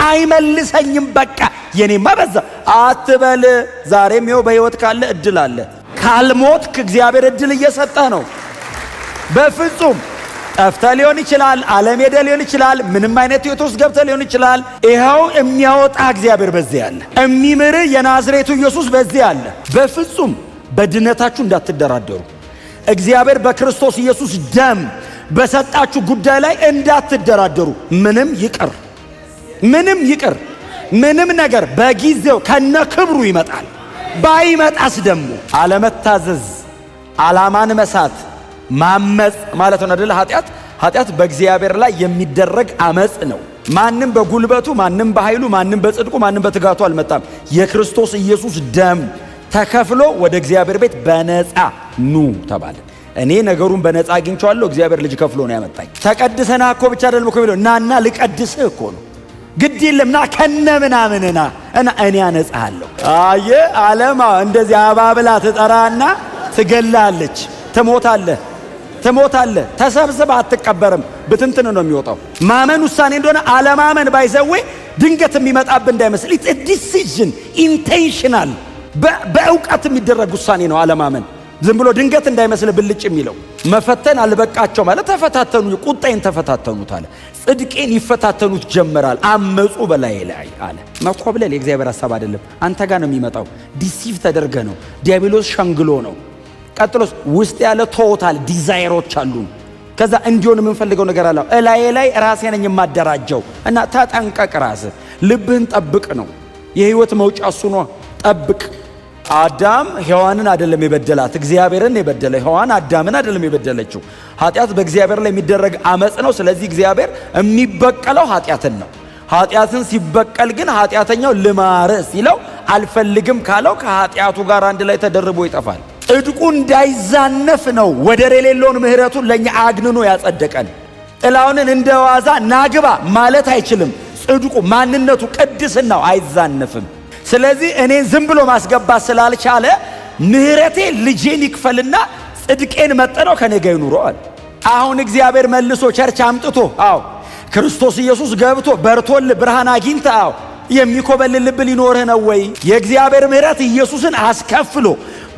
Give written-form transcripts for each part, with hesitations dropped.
አይመልሰኝም በቃ የኔማ በዛ አትበል። ዛሬም ይኸው በሕይወት ካለ እድል አለ። ካልሞትክ እግዚአብሔር እድል እየሰጠህ ነው። በፍጹም ጠፍተህ ሊሆን ይችላል፣ ዓለም ሄደህ ሊሆን ይችላል፣ ምንም አይነት ሕይወት ውስጥ ገብተህ ሊሆን ይችላል። ይኸው የሚያወጣ እግዚአብሔር በዚህ አለ። የሚምር የናዝሬቱ ኢየሱስ በዚህ አለ። በፍጹም በድነታችሁ እንዳትደራደሩ። እግዚአብሔር በክርስቶስ ኢየሱስ ደም በሰጣችሁ ጉዳይ ላይ እንዳትደራደሩ። ምንም ይቅር ምንም ነገር በጊዜው ከነ ክብሩ ይመጣል። ባይመጣስ ደግሞ አለመታዘዝ፣ ዓላማን መሳት፣ ማመጽ ማለት ነው አይደል? ኃጢአት በእግዚአብሔር ላይ የሚደረግ አመጽ ነው። ማንም በጉልበቱ፣ ማንም በኃይሉ፣ ማንም በጽድቁ፣ ማንም በትጋቱ አልመጣም። የክርስቶስ ኢየሱስ ደም ተከፍሎ ወደ እግዚአብሔር ቤት በነፃ ኑ ተባለ። እኔ ነገሩን በነፃ አግኝቻለሁ። እግዚአብሔር ልጅ ከፍሎ ነው ያመጣኝ። ተቀድሰና እኮ ብቻ አይደለም እኮ የሚለው ናና ልቀድስህ እኮ ነው። ግድ የለምና ከነ ምናምንና እና እኔ አነጻለሁ። አየ ዓለማ እንደዚህ አባብላ ትጠራና ትገላለች። ትሞታለህ። ተሰብስበ አትቀበርም። ብትንትን ነው የሚወጣው። ማመን ውሳኔ እንደሆነ አለማመን ባይዘዌ ድንገት የሚመጣብ እንዳይመስል ኢትስ ኤ ዲሲዥን ኢንቴንሽናል በእውቀት የሚደረግ ውሳኔ ነው አለማመን። ዝም ብሎ ድንገት እንዳይመስል ብልጭ የሚለው መፈተን አልበቃቸው ማለት ተፈታተኑ፣ ቁጣዬን ተፈታተኑት አለ። ጽድቄን ይፈታተኑት ጀመራል። አመጹ በላይ ላይ አለ። መኮብለል የእግዚአብሔር ሐሳብ አይደለም። አንተ ጋር ነው የሚመጣው። ዲሲቭ ተደርገ ነው። ዲያብሎስ ሸንግሎ ነው። ቀጥሎስ ውስጥ ያለ ቶታል ዲዛይሮች አሉ። ከዛ እንዲሆን የምንፈልገው ነገር አለ። እላዬ ላይ ራሴ ነኝ የማደራጀው እና ተጠንቀቅ። ራስህ ልብህን ጠብቅ ነው የህይወት መውጫ እሱ ነው። ጠብቅ። አዳም ሔዋንን አይደለም የበደላት፣ እግዚአብሔርን የበደለ። ሔዋን አዳምን አይደለም የበደለችው። ኃጢአት በእግዚአብሔር ላይ የሚደረግ አመጽ ነው። ስለዚህ እግዚአብሔር የሚበቀለው ኃጢአትን ነው። ኃጢአትን ሲበቀል ግን ኃጢአተኛው ልማርህ ሲለው አልፈልግም ካለው ከኃጢአቱ ጋር አንድ ላይ ተደርቦ ይጠፋል። ጽድቁ እንዳይዛነፍ ነው ወደር የሌለውን ምህረቱን ለኛ አግንኖ ያጸደቀን። ጥላውንን እንደዋዛ ናግባ ማለት አይችልም። ጽድቁ ማንነቱ ቅድስናው አይዛነፍም። ስለዚህ እኔ ዝም ብሎ ማስገባት ስላልቻለ ምህረቴ ልጄን ይክፈልና ጽድቄን መጠነው ከኔ ጋር ይኑረዋል። አሁን እግዚአብሔር መልሶ ቸርች አምጥቶ ክርስቶስ ኢየሱስ ገብቶ በርቶል ብርሃን አግኝተ የሚኮበልል ልብ ሊኖርህ ነው ወይ? የእግዚአብሔር ምህረት ኢየሱስን አስከፍሎ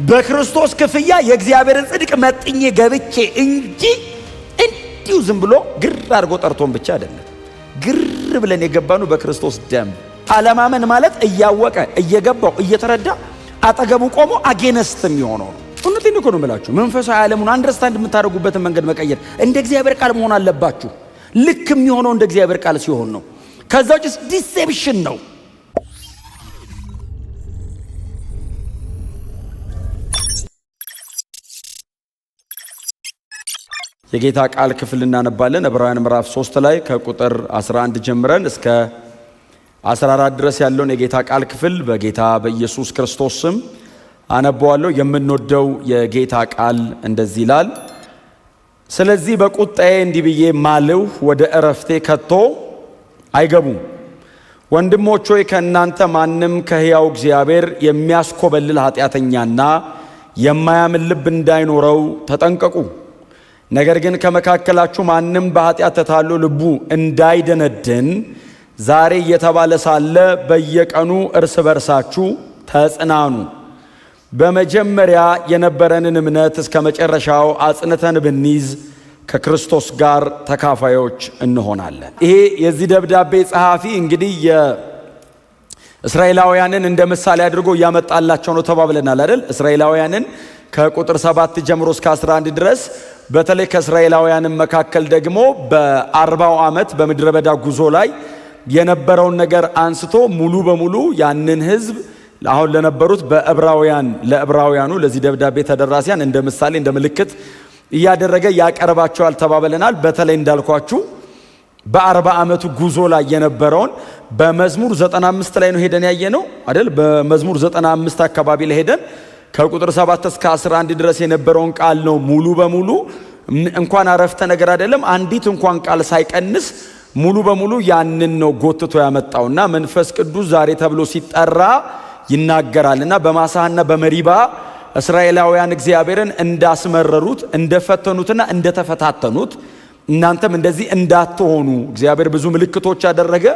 በክርስቶስ ክፍያ የእግዚአብሔርን ጽድቅ መጥኜ ገብቼ እንጂ እንዲሁ ዝም ብሎ ግር አድርጎ ጠርቶን ብቻ አይደለም። ግር ብለን የገባኑ በክርስቶስ ደም። አለማመን ማለት እያወቀ እየገባው እየተረዳ አጠገቡ ቆሞ አጌነስት የሚሆነው ነው። እውነቴን እኮ ነው የምላችሁ። መንፈሳዊ ዓለሙን አንደርስታንድ የምታደርጉበትን መንገድ መቀየር እንደ እግዚአብሔር ቃል መሆን አለባችሁ። ልክ የሚሆነው እንደ እግዚአብሔር ቃል ሲሆን ነው። ከዛ ውጭ ዲሴፕሽን ነው። የጌታ ቃል ክፍል እናነባለን። ዕብራውያን ምዕራፍ 3 ላይ ከቁጥር 11 ጀምረን እስከ 14 ድረስ ያለውን የጌታ ቃል ክፍል በጌታ በኢየሱስ ክርስቶስ ስም አነበዋለሁ። የምንወደው የጌታ ቃል እንደዚህ ይላል። ስለዚህ በቁጣዬ እንዲህ ብዬ ማልሁ፣ ወደ ዕረፍቴ ከቶ አይገቡም። ወንድሞች ሆይ ከእናንተ ማንም ከሕያው እግዚአብሔር የሚያስኮበልል ኃጢአተኛና የማያምን ልብ እንዳይኖረው ተጠንቀቁ። ነገር ግን ከመካከላችሁ ማንም በኃጢአት ተታሎ ልቡ እንዳይደነድን ዛሬ እየተባለ ሳለ በየቀኑ እርስ በርሳችሁ ተጽናኑ። በመጀመሪያ የነበረንን እምነት እስከ መጨረሻው አጽንተን ብንይዝ ከክርስቶስ ጋር ተካፋዮች እንሆናለን። ይሄ የዚህ ደብዳቤ ጸሐፊ እንግዲህ የእስራኤላውያንን እንደ ምሳሌ አድርጎ እያመጣላቸው ነው ተባብለናል አይደል? እስራኤላውያንን ከቁጥር 7 ጀምሮ እስከ 11 ድረስ በተለይ ከእስራኤላውያንም መካከል ደግሞ በ40 ዓመት በምድረ በዳ ጉዞ ላይ የነበረውን ነገር አንስቶ ሙሉ በሙሉ ያንን ህዝብ አሁን ለነበሩት ለዕብራውያኑ ለዚህ ደብዳቤ ተደራሲያን እንደ ምሳሌ እንደ ምልክት እያደረገ ያቀርባቸዋል ተባብለናል። በተለይ እንዳልኳችሁ በ40 ዓመቱ ጉዞ ላይ የነበረውን በመዝሙር 95 ላይ ነው ሄደን ያየነው አይደል? በመዝሙር 95 አካባቢ ላይ ሄደን ከቁጥር 7 እስከ 11 ድረስ የነበረውን ቃል ነው ሙሉ በሙሉ እንኳን አረፍተ ነገር አይደለም አንዲት እንኳን ቃል ሳይቀንስ ሙሉ በሙሉ ያንን ነው ጎትቶ ያመጣውና መንፈስ ቅዱስ ዛሬ ተብሎ ሲጠራ ይናገራልና በማሳህና በመሪባ እስራኤላውያን እግዚአብሔርን እንዳስመረሩት እንደፈተኑትና እንደተፈታተኑት እናንተም እንደዚህ እንዳትሆኑ እግዚአብሔር ብዙ ምልክቶች አደረገ፣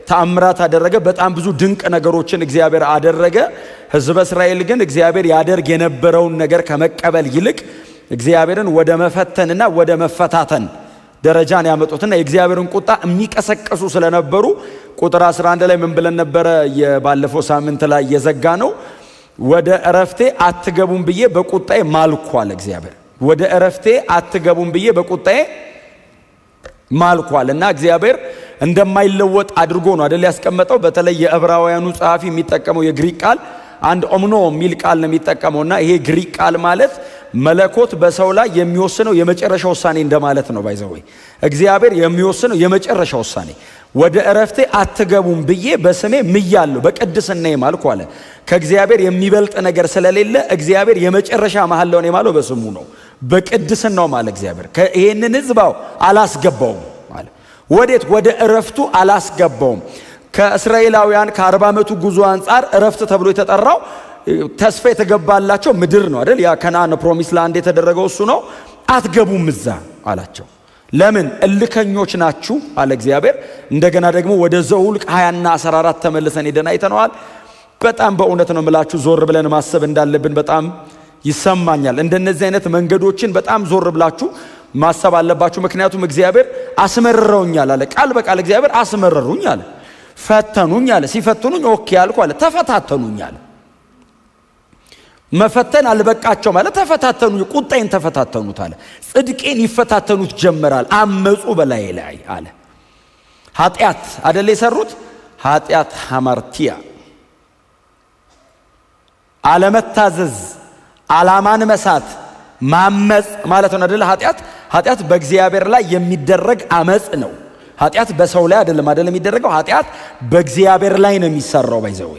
ተአምራት አደረገ፣ በጣም ብዙ ድንቅ ነገሮችን እግዚአብሔር አደረገ። ሕዝበ እስራኤል ግን እግዚአብሔር ያደርግ የነበረውን ነገር ከመቀበል ይልቅ እግዚአብሔርን ወደ መፈተንና ወደ መፈታተን ደረጃን ያመጡትና የእግዚአብሔርን ቁጣ የሚቀሰቀሱ ስለነበሩ ቁጥር 11 ላይ ምን ብለን ነበረ? የባለፈው ሳምንት ላይ የዘጋ ነው። ወደ እረፍቴ አትገቡም ብዬ በቁጣዬ ማልኩ አለ እግዚአብሔር። ወደ እረፍቴ አትገቡም ብዬ በቁጣዬ ማልኳል። እና እግዚአብሔር እንደማይለወጥ አድርጎ ነው አይደል ያስቀመጠው። በተለይ የዕብራውያኑ ጸሐፊ የሚጠቀመው የግሪክ ቃል አንድ ኦምኖ የሚል ቃል ነው የሚጠቀመውና ይሄ ግሪክ ቃል ማለት መለኮት በሰው ላይ የሚወስነው የመጨረሻ ውሳኔ እንደማለት ነው። ባይዘወይ እግዚአብሔር የሚወስነው የመጨረሻ ውሳኔ። ወደ እረፍቴ አትገቡም ብዬ በስሜ ምያለሁ፣ በቅድስናዬ ማልኩ አለ። ከእግዚአብሔር የሚበልጥ ነገር ስለሌለ እግዚአብሔር የመጨረሻ መሐላውን የማለው በስሙ ነው፣ በቅድስናው ማለት እግዚአብሔር ይሄንን ሕዝባው አላስገባውም አለ። ወዴት? ወደ እረፍቱ አላስገባውም። ከእስራኤላውያን ከ40 ዓመቱ ጉዞ አንጻር እረፍት ተብሎ የተጠራው ተስፋ የተገባላቸው ምድር ነው አይደል? ያ ከነዓን ፕሮሚስ ላንድ የተደረገው እሱ ነው። አትገቡም እዛ አላቸው። ለምን? እልከኞች ናችሁ አለ እግዚአብሔር። እንደገና ደግሞ ወደ ዘኍልቍ 20 እና 14 ተመልሰን ሄደን አይተነዋል። በጣም በእውነት ነው የምላችሁ ዞር ብለን ማሰብ እንዳለብን በጣም ይሰማኛል። እንደነዚህ አይነት መንገዶችን በጣም ዞር ብላችሁ ማሰብ አለባችሁ። ምክንያቱም እግዚአብሔር አስመረረውኛል አለ። ቃል በቃል እግዚአብሔር አስመረሩኝ አለ። ፈተኑኝ አለ። ሲፈትኑኝ ኦኬ አልኩ አለ። ተፈታተኑኝ አለ። መፈተን አልበቃቸው ማለት ተፈታተኑ፣ ቁጣዬን ተፈታተኑት አለ። ጽድቄን ይፈታተኑት ጀመራል። አመፁ በላይ ላይ አለ። ኃጢአት አይደል የሰሩት? ኃጢአት ሐማርቲያ አለመታዘዝ፣ አላማን መሳት፣ ማመፅ ማለት ነው አይደል? ኃጢአት በእግዚአብሔር ላይ የሚደረግ አመፅ ነው። ኃጢአት በሰው ላይ አይደለም የሚደረገው። ኃጢአት በእግዚአብሔር ላይ ነው የሚሰራው። ባይዘው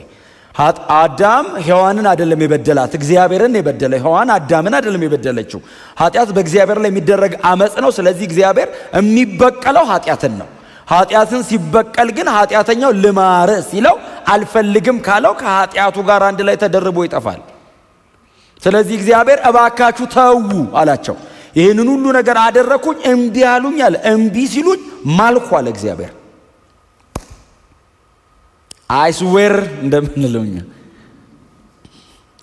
አዳም ሔዋንን አይደለም የበደላት፣ እግዚአብሔርን የበደለ። ሔዋን አዳምን አይደለም የበደለችው። ኃጢአት በእግዚአብሔር ላይ የሚደረግ አመፅ ነው። ስለዚህ እግዚአብሔር የሚበቀለው ኃጢአትን ነው። ኃጢአትን ሲበቀል ግን ኃጢአተኛው ልማር ሲለው አልፈልግም ካለው ከኃጢአቱ ጋር አንድ ላይ ተደርቦ ይጠፋል። ስለዚህ እግዚአብሔር እባካችሁ ተዉ አላቸው። ይህንን ሁሉ ነገር አደረኩኝ እምቢ አሉኝ አለ። እምቢ ሲሉኝ ማልኩ አለ እግዚአብሔር። አይስዌር እንደምንለውኛ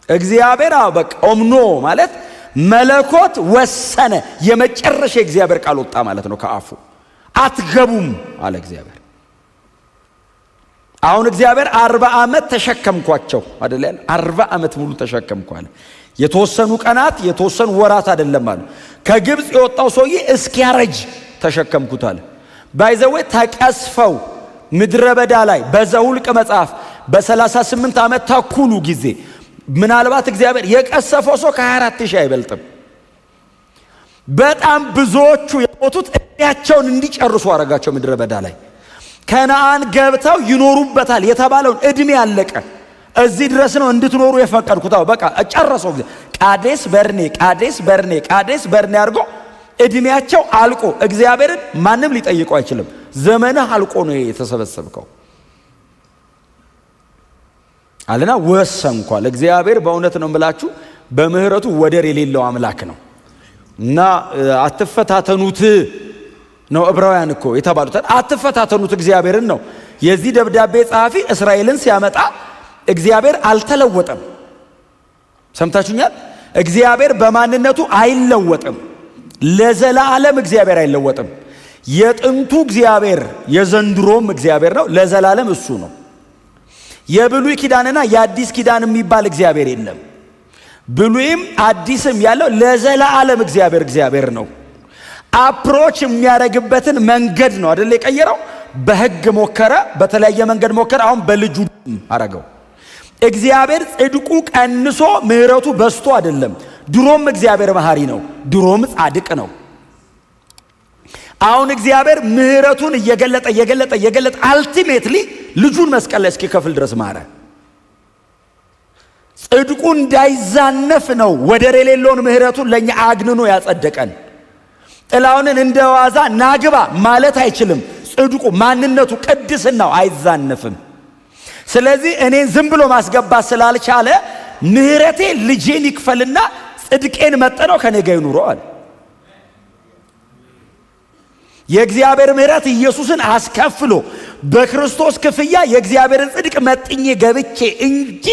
እግዚአብሔር በቃ ኦምኖ ማለት መለኮት ወሰነ። የመጨረሻ እግዚአብሔር ቃል ወጣ ማለት ነው ከአፉ። አትገቡም አለ እግዚአብሔር። አሁን እግዚአብሔር 40 ዓመት ተሸከምኳቸው አይደል? 40 ዓመት ሙሉ ተሸከምኳለ። የተወሰኑ ቀናት የተወሰኑ ወራት አይደለም አለ። ከግብፅ የወጣው ሰውዬ እስኪያረጅ ተሸከምኩታል። ባይዘዌ ተቀስፈው ምድረ በዳ ላይ በዘኍልቍ መጽሐፍ በ38 ዓመት ተኩሉ ጊዜ ምናልባት እግዚአብሔር የቀሰፈው ሰው ከ24,000 አይበልጥም። በጣም ብዙዎቹ የሞቱት እድሜያቸውን እንዲጨርሱ አረጋቸው። ምድረ በዳ ላይ ከነዓን ገብተው ይኖሩበታል የተባለውን እድሜ ያለቀ እዚህ ድረስ ነው እንድትኖሩ የፈቀድኩት። በቃ ጨረሰው። ቃዴስ በርኔ አድርጎ እድሜያቸው አልቆ እግዚአብሔርን ማንም ሊጠይቀው አይችልም። ዘመንህ አልቆ ነው የተሰበሰብከው አለና ወሰንኳል። እግዚአብሔር በእውነት ነው የምላችሁ በምህረቱ ወደር የሌለው አምላክ ነው እና አትፈታተኑት ነው ዕብራውያን እኮ የተባሉት። አትፈታተኑት እግዚአብሔርን ነው። የዚህ ደብዳቤ ጸሐፊ እስራኤልን ሲያመጣ እግዚአብሔር አልተለወጠም። ሰምታችሁኛል? እግዚአብሔር በማንነቱ አይለወጥም። ለዘላለም እግዚአብሔር አይለወጥም። የጥንቱ እግዚአብሔር የዘንድሮም እግዚአብሔር ነው። ለዘላለም እሱ ነው። የብሉይ ኪዳንና የአዲስ ኪዳን የሚባል እግዚአብሔር የለም። ብሉይም አዲስም ያለው ለዘላለም እግዚአብሔር ነው። አፕሮች የሚያደርግበትን መንገድ ነው አይደል የቀየረው። በሕግ ሞከረ፣ በተለያየ መንገድ ሞከረ። አሁን በልጁ አረገው። እግዚአብሔር ጽድቁ ቀንሶ ምህረቱ በስቶ አይደለም። ድሮም እግዚአብሔር መሐሪ ነው፣ ድሮም ጻድቅ ነው። አሁን እግዚአብሔር ምህረቱን እየገለጠ አልቲሜትሊ ልጁን መስቀል ላይ እስኪከፍል ድረስ ማረ። ጽድቁ እንዳይዛነፍ ነው ወደር የሌለውን ምህረቱን ለኛ አግንኖ ያጸደቀን። ጥላውንን እንደዋዛ ናግባ ማለት አይችልም። ጽድቁ ማንነቱ ቅድስናው አይዛነፍም። ስለዚህ እኔን ዝም ብሎ ማስገባት ስላልቻለ ምህረቴ ልጄን ይክፈልና ጽድቄን መጠነው ከኔ ጋር ይኑረው አለ። የእግዚአብሔር ምሕረት ኢየሱስን አስከፍሎ በክርስቶስ ክፍያ የእግዚአብሔርን ጽድቅ መጥኜ ገብቼ እንጂ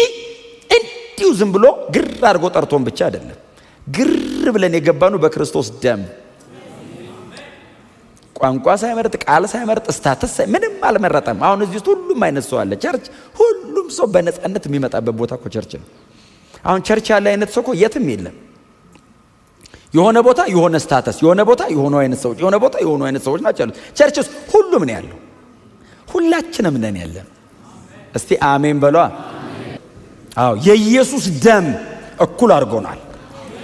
እንዲሁ ዝም ብሎ ግር አድርጎ ጠርቶን ብቻ አይደለም። ግር ብለን የገባኑ በክርስቶስ ደም ቋንቋ ሳይመርጥ ቃል ሳይመርጥ ስታተስ ምንም አልመረጠም። አሁን እዚህ ውስጥ ሁሉም አይነት ሰው አለ። ቸርች ሁሉም ሰው በነፃነት የሚመጣበት ቦታ እኮ ቸርች ነው። አሁን ቸርች ያለ አይነት ሰው እኮ የትም የለም። የሆነ ቦታ የሆነ ስታተስ፣ የሆነ ቦታ የሆነ አይነት ሰዎች፣ የሆነ ቦታ የሆነ አይነት ሰዎች ናቸው ያሉት። ቸርች ውስጥ ሁሉም ነው ያለው። ሁላችንም ነን ያለን። እስቲ አሜን በሏ። አዎ የኢየሱስ ደም እኩል አድርጎናል።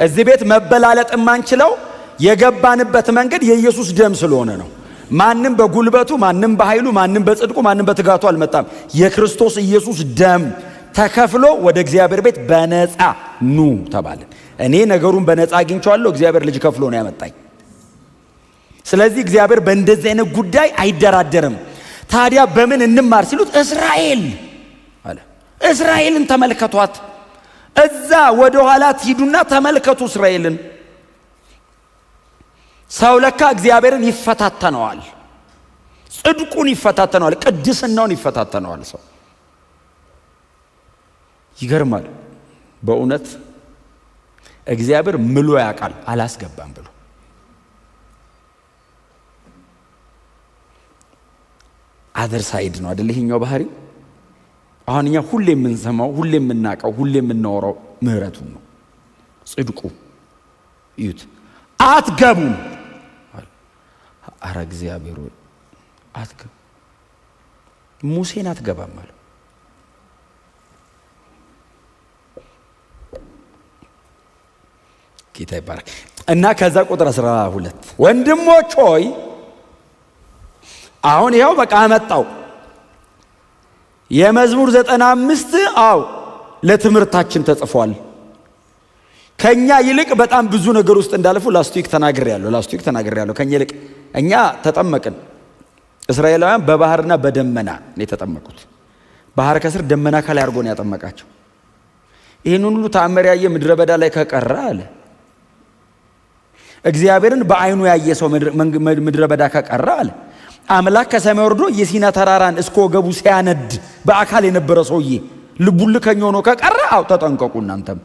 እዚህ ቤት መበላለጥ የማንችለው የገባንበት መንገድ የኢየሱስ ደም ስለሆነ ነው። ማንም በጉልበቱ፣ ማንም በኃይሉ፣ ማንም በጽድቁ፣ ማንም በትጋቱ አልመጣም። የክርስቶስ ኢየሱስ ደም ተከፍሎ ወደ እግዚአብሔር ቤት በነፃ ኑ ተባልን። እኔ ነገሩን በነፃ አግኝቼዋለሁ። እግዚአብሔር ልጅ ከፍሎ ነው ያመጣኝ። ስለዚህ እግዚአብሔር በእንደዚህ አይነት ጉዳይ አይደራደርም። ታዲያ በምን እንማር ሲሉት እስራኤል አለ። እስራኤልን ተመልከቷት። እዛ ወደ ኋላ ትሂዱና ተመልከቱ እስራኤልን። ሰው ለካ እግዚአብሔርን ይፈታተነዋል፣ ጽድቁን ይፈታተነዋል፣ ቅድስናውን ይፈታተነዋል። ሰው ይገርማል በእውነት እግዚአብሔር ምሎ ያውቃል አላስገባም ብሎ። አዘር ሳይድ ነው አይደል ይሄኛው ባህሪ። አሁን እኛ ሁሌ የምንሰማው፣ ሁሌ የምናውቀው፣ ሁሌ የምናወራው ምህረቱን ነው፣ ጽድቁ። እዩት፣ አትገቡም። አረ እግዚአብሔር አትገቡ፣ ሙሴን አትገባም አለ። ጌታ ይባረክ። እና ከዛ ቁጥር 12 ወንድሞች ሆይ አሁን ይኸው በቃ አመጣው የመዝሙር 95 አው ለትምህርታችን ተጽፏል። ከኛ ይልቅ በጣም ብዙ ነገር ውስጥ እንዳለፉ ላስቲክ ተናግሬያለሁ። ከኛ ይልቅ እኛ ተጠመቅን። እስራኤላውያን በባህርና በደመና ነው የተጠመቁት። ባህር ከስር ደመና ከላይ አድርጎ ነው ያጠመቃቸው። ይህን ሁሉ ተአምር ያየ ምድረ በዳ ላይ ከቀረ አለ እግዚአብሔርን በአይኑ ያየ ሰው ምድረ በዳ ከቀረ አለ አምላክ ከሰማይ ወርዶ የሲና ተራራን እስከ ወገቡ ሲያነድ በአካል የነበረ ሰውዬ ልቡን ልከኝ ሆኖ ከቀረ አው ተጠንቀቁ እናንተም።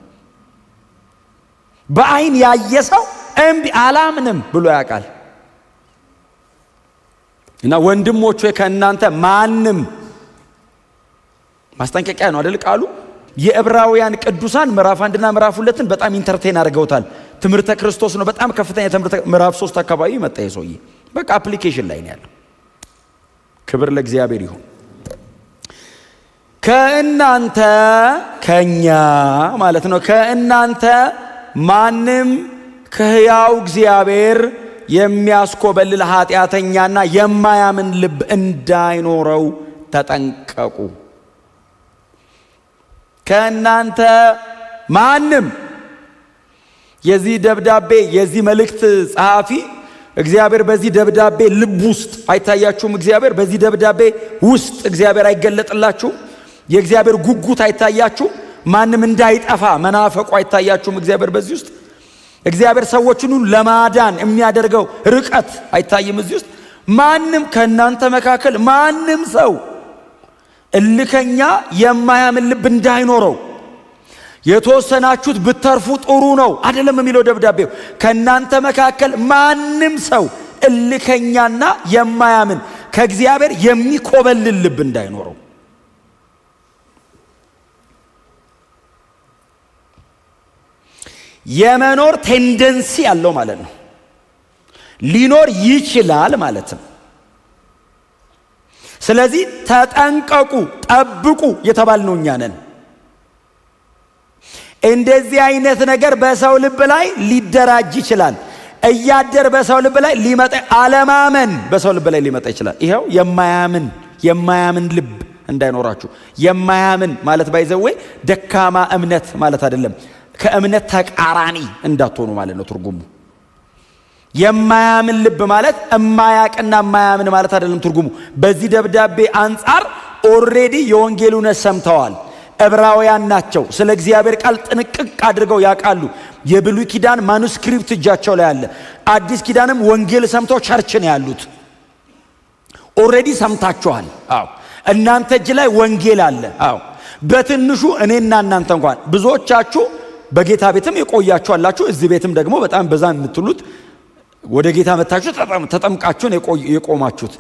በአይን ያየ ሰው እምቢ አላምንም ብሎ ያውቃል። እና ወንድሞች ሆይ ከእናንተ ማንም ማስጠንቀቂያ ነው አይደል ቃሉ። የዕብራውያን ቅዱሳን ምዕራፍ 1 እና ምዕራፍ 2ን በጣም ኢንተርቴን አድርገውታል። ትምህርተ ክርስቶስ ነው በጣም ከፍተኛ ትምህርተ። ምዕራፍ 3 አካባቢ መጣ የሰውዬ በቃ አፕሊኬሽን ላይ ነው ያለው። ክብር ለእግዚአብሔር ይሁን። ከእናንተ ከኛ ማለት ነው ከእናንተ ማንም ከሕያው እግዚአብሔር የሚያስኮበልል ኃጢአተኛና የማያምን ልብ እንዳይኖረው ተጠንቀቁ። ከእናንተ ማንም የዚህ ደብዳቤ የዚህ መልእክት ጸሐፊ እግዚአብሔር በዚህ ደብዳቤ ልብ ውስጥ አይታያችሁም? እግዚአብሔር በዚህ ደብዳቤ ውስጥ እግዚአብሔር አይገለጥላችሁም? የእግዚአብሔር ጉጉት አይታያችሁም? ማንም እንዳይጠፋ መናፈቁ አይታያችሁም? እግዚአብሔር በዚህ ውስጥ እግዚአብሔር ሰዎችን ሁሉ ለማዳን የሚያደርገው ርቀት አይታይም? እዚህ ውስጥ ማንም ከእናንተ መካከል ማንም ሰው እልከኛ የማያምን ልብ እንዳይኖረው የተወሰናችሁት ብትተርፉ ጥሩ ነው አይደለም የሚለው ደብዳቤው። ከእናንተ መካከል ማንም ሰው እልከኛና የማያምን ከእግዚአብሔር የሚኮበልል ልብ እንዳይኖረው። የመኖር ቴንደንሲ ያለው ማለት ነው። ሊኖር ይችላል ማለት ነው። ስለዚህ ተጠንቀቁ፣ ጠብቁ የተባልነው እኛ ነን። እንደዚህ አይነት ነገር በሰው ልብ ላይ ሊደራጅ ይችላል። እያደር በሰው ልብ ላይ ሊመጣ አለማመን በሰው ልብ ላይ ሊመጣ ይችላል። ይሄው የማያምን ልብ እንዳይኖራችሁ። የማያምን ማለት ባይዘዌ ደካማ እምነት ማለት አይደለም። ከእምነት ተቃራኒ እንዳትሆኑ ማለት ነው ትርጉሙ። የማያምን ልብ ማለት እማያቅና የማያምን ማለት አይደለም ትርጉሙ። በዚህ ደብዳቤ አንጻር ኦልሬዲ የወንጌሉን ሰምተዋል። ዕብራውያን ናቸው። ስለ እግዚአብሔር ቃል ጥንቅቅ አድርገው ያውቃሉ። የብሉይ ኪዳን ማኑስክሪፕት እጃቸው ላይ አለ። አዲስ ኪዳንም ወንጌል ሰምተው ቸርች ነው ያሉት። ኦሬዲ ሰምታችኋል። አዎ እናንተ እጅ ላይ ወንጌል አለ። አዎ በትንሹ እኔና እናንተ እንኳን ብዙዎቻችሁ በጌታ ቤትም የቆያችሁ አላችሁ። እዚህ ቤትም ደግሞ በጣም በዛ የምትሉት ወደ ጌታ መታችሁ ተጠምቃችሁን የቆማችሁት።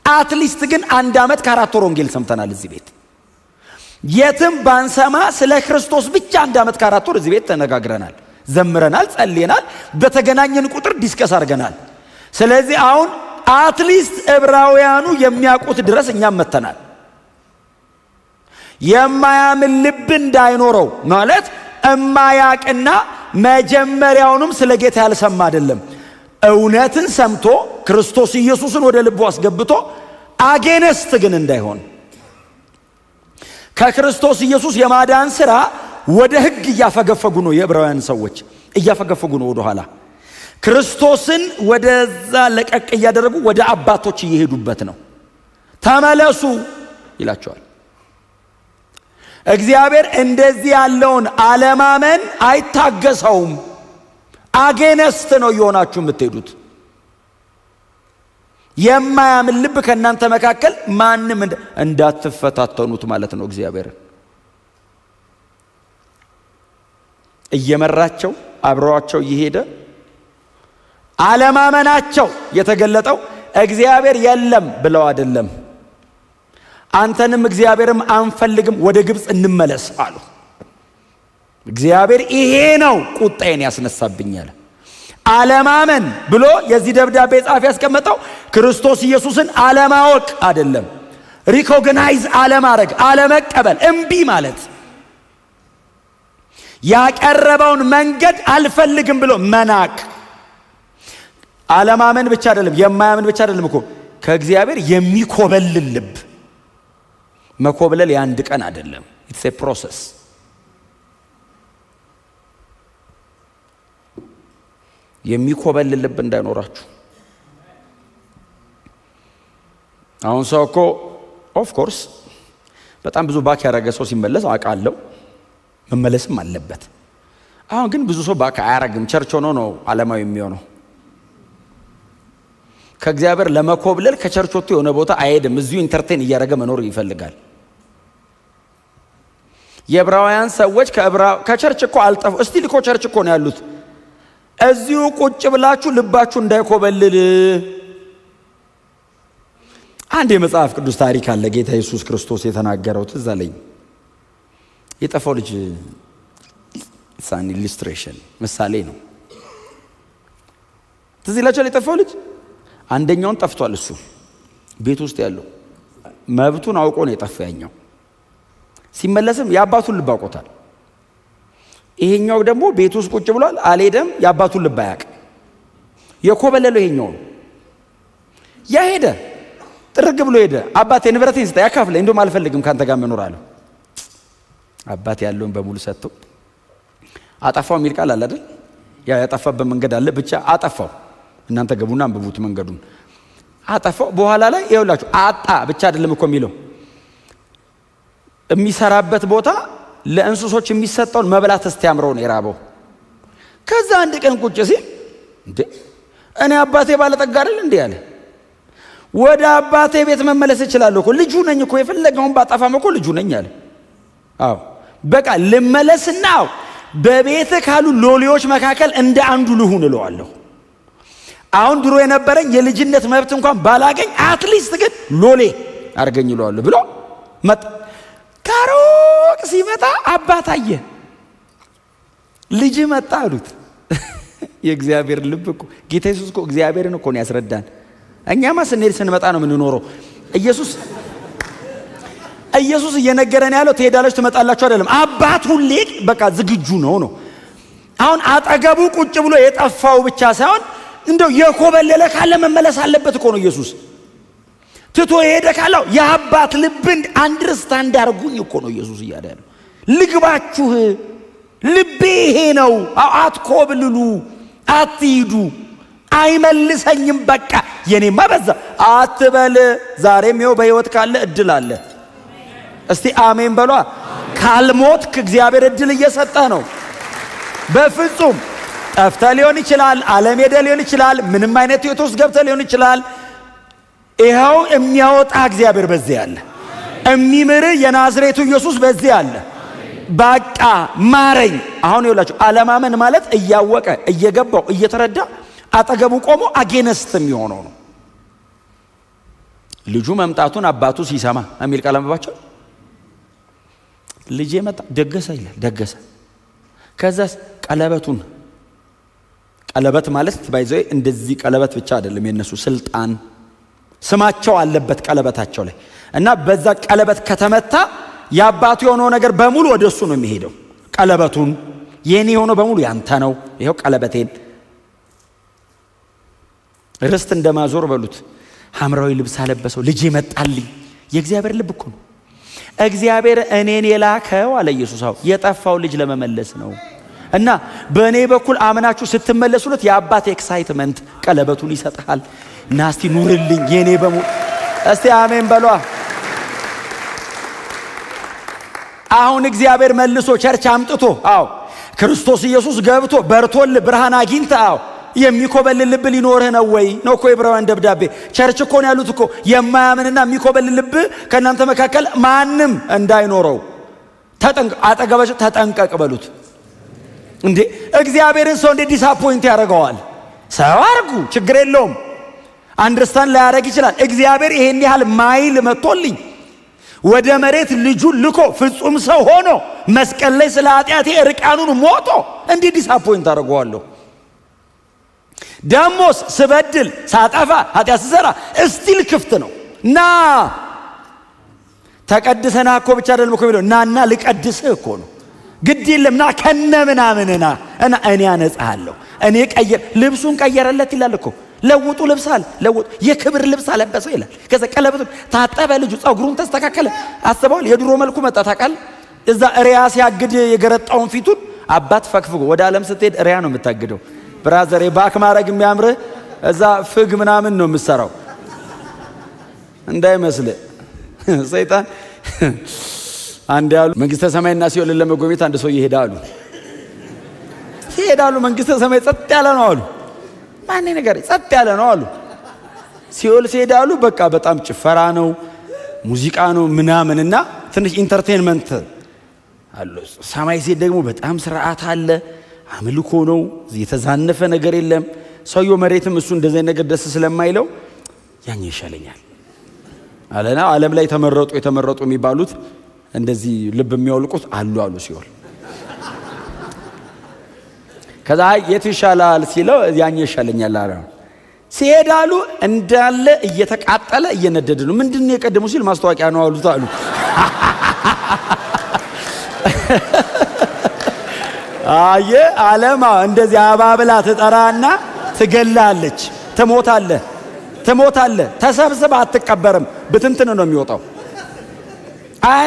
አትሊስት ግን 1 ዓመት ከ4 ወር ወንጌል ሰምተናል እዚህ ቤት። የትም ባንሰማ ስለ ክርስቶስ ብቻ 1 ዓመት ከ4 ወር እዚህ ቤት ተነጋግረናል፣ ዘምረናል፣ ጸልየናል፣ በተገናኘን ቁጥር ዲስከስ አድርገናል። ስለዚህ አሁን አትሊስት ዕብራውያኑ የሚያውቁት ድረስ እኛም መተናል። የማያምን ልብ እንዳይኖረው ማለት እማያቅና መጀመሪያውንም ስለ ጌታ ያልሰማ አይደለም። እውነትን ሰምቶ ክርስቶስ ኢየሱስን ወደ ልቡ አስገብቶ አጌነስት ግን እንዳይሆን ከክርስቶስ ኢየሱስ የማዳን ሥራ ወደ ሕግ እያፈገፈጉ ነው። የዕብራውያን ሰዎች እያፈገፈጉ ነው ወደ ኋላ። ክርስቶስን ወደዛ ለቀቅ እያደረጉ ወደ አባቶች እየሄዱበት ነው። ተመለሱ ይላቸዋል። እግዚአብሔር እንደዚህ ያለውን አለማመን አይታገሰውም። አጌነስት ነው እየሆናችሁ የምትሄዱት። የማያምን ልብ ከእናንተ መካከል ማንም እንዳትፈታተኑት ማለት ነው። እግዚአብሔር እየመራቸው አብረዋቸው እየሄደ አለማመናቸው የተገለጠው እግዚአብሔር የለም ብለው አይደለም። አንተንም እግዚአብሔርም አንፈልግም፣ ወደ ግብፅ እንመለስ አሉ። እግዚአብሔር ይሄ ነው ቁጣዬን ያስነሳብኛል። አለማመን ብሎ የዚህ ደብዳቤ ጻፊ ያስቀመጠው ክርስቶስ ኢየሱስን አለማወቅ አይደለም፣ ሪኮግናይዝ አለማድረግ፣ አለመቀበል፣ እምቢ ማለት፣ ያቀረበውን መንገድ አልፈልግም ብሎ መናቅ። አለማመን ብቻ አይደለም፣ የማያምን ብቻ አይደለም እኮ ከእግዚአብሔር የሚኮበልል ልብ። መኮብለል የአንድ ቀን አይደለም፣ ኢትስ ኤ ፕሮሰስ። የሚኮበልል ልብ እንዳይኖራችሁ። አሁን ሰው እኮ ኦፍ ኮርስ በጣም ብዙ ባክ ያደረገ ሰው ሲመለስ አውቃለሁ፣ መመለስም አለበት። አሁን ግን ብዙ ሰው ባክ አያረግም፣ ቸርች ሆኖ ነው ዓለማዊ የሚሆነው። ከእግዚአብሔር ለመኮብለል ከቸርች ወጥቶ የሆነ ቦታ አይሄድም፣ እዚሁ ኢንተርቴን እያደረገ መኖር ይፈልጋል። የዕብራውያን ሰዎች ከቸርች እኮ አልጠፉ። እስቲል እኮ ቸርች እኮ ነው ያሉት። እዚሁ ቁጭ ብላችሁ ልባችሁ እንዳይኮበልል። አንድ የመጽሐፍ ቅዱስ ታሪክ አለ፣ ጌታ ኢየሱስ ክርስቶስ የተናገረው ትዝ አለኝ። የጠፋው ልጅ ሳን ኢሉስትሬሽን ምሳሌ ነው። ትዝ ይላችኋል? የጠፋው ልጅ አንደኛውን ጠፍቷል። እሱ ቤት ውስጥ ያለው መብቱን አውቆ ነው የጠፋው። ያኛው ሲመለስም የአባቱን ልብ አውቆታል። ይሄኛው ደግሞ ቤት ውስጥ ቁጭ ብሏል፣ አልሄደም። የአባቱን ልብ አያውቅ። የኮበለለው ይሄኛው ያ ሄደ፣ ጥርግ ብሎ ሄደ። አባቴ ንብረቴን ስጠኝ ያካፍለኝ፣ እንደውም አልፈልግም ካንተ ጋር መኖር አለው። አባቴ ያለውን በሙሉ ሰጥቶ አጠፋው የሚል ቃል አለ አይደል? ያ ያጠፋበት መንገድ አለ። ብቻ አጠፋው። እናንተ ገቡና አንብቡት መንገዱን። አጠፋው። በኋላ ላይ ይኸውላችሁ አጣ ብቻ አይደለም እኮ የሚለው የሚሰራበት ቦታ ለእንስሶች የሚሰጠውን መብላት እስቲያምረው ነው የራበው። ከዛ አንድ ቀን ቁጭ ሲል እንዴ እኔ አባቴ ባለጠጋ አይደል እንዴ አለ። ወደ አባቴ ቤት መመለስ እችላለሁ እኮ ልጁ ነኝ እኮ፣ የፈለገውን ባጠፋም እኮ ልጁ ነኝ አለ። አዎ በቃ ልመለስና በቤት ካሉ ሎሌዎች መካከል እንደ አንዱ ልሁን እለዋለሁ። አሁን ድሮ የነበረኝ የልጅነት መብት እንኳን ባላገኝ አትሊስት ግን ሎሌ አርገኝ እለዋለሁ ብሎ መጣ። ከሩቅ ሲመጣ አባት አየ። ልጅ መጣ አሉት። የእግዚአብሔር ልብ እኮ ጌታ ኢየሱስ እኮ እግዚአብሔርን እኮ ነው ያስረዳን። እኛማ ስንሄድ ስንመጣ ነው የምንኖረው። ኢየሱስ እየነገረን ያለው ትሄዳላችሁ ትመጣላችሁ አይደለም። አባት ሁሌ በቃ ዝግጁ ነው። አሁን አጠገቡ ቁጭ ብሎ የጠፋው ብቻ ሳይሆን እንደው የኮበለለ ካለ መመለስ አለበት እኮ ነው ኢየሱስ። ትቶ የሄደ ካለው የአባት ልብን አንደርስታንድ አድርጉኝ እኮ ነው ኢየሱስ እያለ ያለው። ልግባችሁ፣ ልቤ ይሄ ነው፣ አትኮብልሉ፣ አትሂዱ፣ አይመልሰኝም በቃ የኔማ በዛ አትበል። ዛሬም ይኸው በሕይወት ካለ እድል አለ። እስቲ አሜን በሏ። ካልሞትክ እግዚአብሔር እድል እየሰጠ ነው። በፍጹም ጠፍተ ሊሆን ይችላል፣ ዓለም ሄደ ሊሆን ይችላል፣ ምንም አይነት ህይወት ውስጥ ገብተ ሊሆን ይችላል። ይኸው የሚያወጣ እግዚአብሔር በዚህ አለ። የሚምር የናዝሬቱ ኢየሱስ በዚህ አለ። በቃ ማረኝ። አሁን ይኸውላችሁ አለማመን ማለት እያወቀ እየገባው እየተረዳ አጠገቡ ቆሞ አጌነስት የሚሆነው ነው። ልጁ መምጣቱን አባቱ ሲሰማ የሚል ቃል አንብባችሁ ልጄ መጣ ደገሰ ይላል። ደገሰ። ከዛስ ቀለበቱን ቀለበት ማለት ባይዘው እንደዚህ ቀለበት ብቻ አይደለም፣ የነሱ ስልጣን ስማቸው አለበት ቀለበታቸው ላይ እና በዛ ቀለበት ከተመታ ያባቱ የሆነው ነገር በሙሉ ወደሱ ነው የሚሄደው። ቀለበቱን የኔ የሆነው በሙሉ ያንተ ነው፣ ይሄው ቀለበቴን። ርስት እንደማዞር በሉት። ሐምራዊ ልብስ አለበሰው፣ ልጄ መጣልኝ። የእግዚአብሔር ልብ እኮ ነው። እግዚአብሔር እኔን የላከው አለ ኢየሱስ የጠፋው ልጅ ለመመለስ ነው። እና በእኔ በኩል አምናችሁ ስትመለሱለት የአባት ኤክሳይትመንት ቀለበቱን ይሰጣል። ናስቲ ኑርልኝ የኔ በሙሉ እስቲ አሜን በሏ። አሁን እግዚአብሔር መልሶ ቸርች አምጥቶ ክርስቶስ ኢየሱስ ገብቶ በርቶል ብርሃን አግኝተ የሚኮበልል ልብ ሊኖርህ ነው ወይ ነው እኮ የዕብራውያን ደብዳቤ። ቸርች እኮ ነው ያሉት እኮ የማያምንና የሚኮበልል ልብ ከእናንተ መካከል ማንም እንዳይኖረው አጠገባቸው ተጠንቀቅ በሉት። እንዴ እግዚአብሔርን ሰው እንዴት ዲሳፖይንት ያደርገዋል? ሰው አርጉ ችግር የለውም፣ አንደርስታንድ ላያደርግ ይችላል። እግዚአብሔር ይሄን ያህል ማይል መጥቶልኝ ወደ መሬት ልጁን ልኮ ፍጹም ሰው ሆኖ መስቀል ላይ ስለ ኃጢአቴ እርቃኑን ሞቶ እንዴት ዲሳፖይንት አደርገዋለሁ? ደሞስ ስበድል ሳጠፋ ኃጢአት ስሰራ እስቲል ክፍት ነው። ና ተቀድሰና እኮ ብቻ አይደለም እኮ የሚለው ናና ልቀድስህ እኮ ነው። ግድ የለም ና ከነ ምናምንና እና እኔ አነጻለሁ። እኔ ልብሱን ቀየረለት ይላል እኮ። ለውጡ ልብስ አለ፣ ለውጡ የክብር ልብስ አለበሰው ይላል። ከዛ ቀለበቱን ታጠበ፣ ልጁ ጸጉሩን ተስተካከለ። አስበዋል? የድሮ መልኩ መጣ። ታውቃለህ? እዛ ሪያ ሲያግድ የገረጣውን ፊቱን አባት ፈክፍጎ ወደ ዓለም ስትሄድ ሪያ ነው የምታግደው። ብራዘር ባክ ማድረግ የሚያምርህ እዛ ፍግ ምናምን ነው የምትሰራው እንዳይመስል ሰይጣን። አንድ ያሉ መንግስተ ሰማይና ሲኦልን ለመጎብኘት አንድ ሰው ይሄዳሉ። መንግስተ ሰማይ ጸጥ ያለ ነው አሉ። ማን ነገር ጸጥ ያለ ነው አሉ። ሲኦል ሲሄዳሉ በቃ በጣም ጭፈራ ነው፣ ሙዚቃ ነው ምናምንና ትንሽ ኢንተርቴይንመንት አለ። ሰማይ ሲሄድ ደግሞ በጣም ስርዓት አለ፣ አምልኮ ነው፣ የተዛነፈ ነገር የለም። ሰውየው መሬትም እሱ እንደዚህ ነገር ደስ ስለማይለው ያኛው ይሻለኛል አለና ዓለም ላይ የተመረጡ የሚባሉት እንደዚህ ልብ የሚያወልቁት አሉ ሲኦል። ከዛ የት ይሻላል ሲለው ያኛው ይሻለኛል አለ። ሲሄዳሉ እንዳለ እየተቃጠለ እየነደደ ነው። ምንድነው የቀደሙ ሲል ማስታወቂያ ነው አሉት አሉ። አየ ዓለማ እንደዚህ አባብላ ትጠራና ትገላለች። ትሞታለህ። ተሰብስበህ አትቀበርም። ብትንትን ነው የሚወጣው።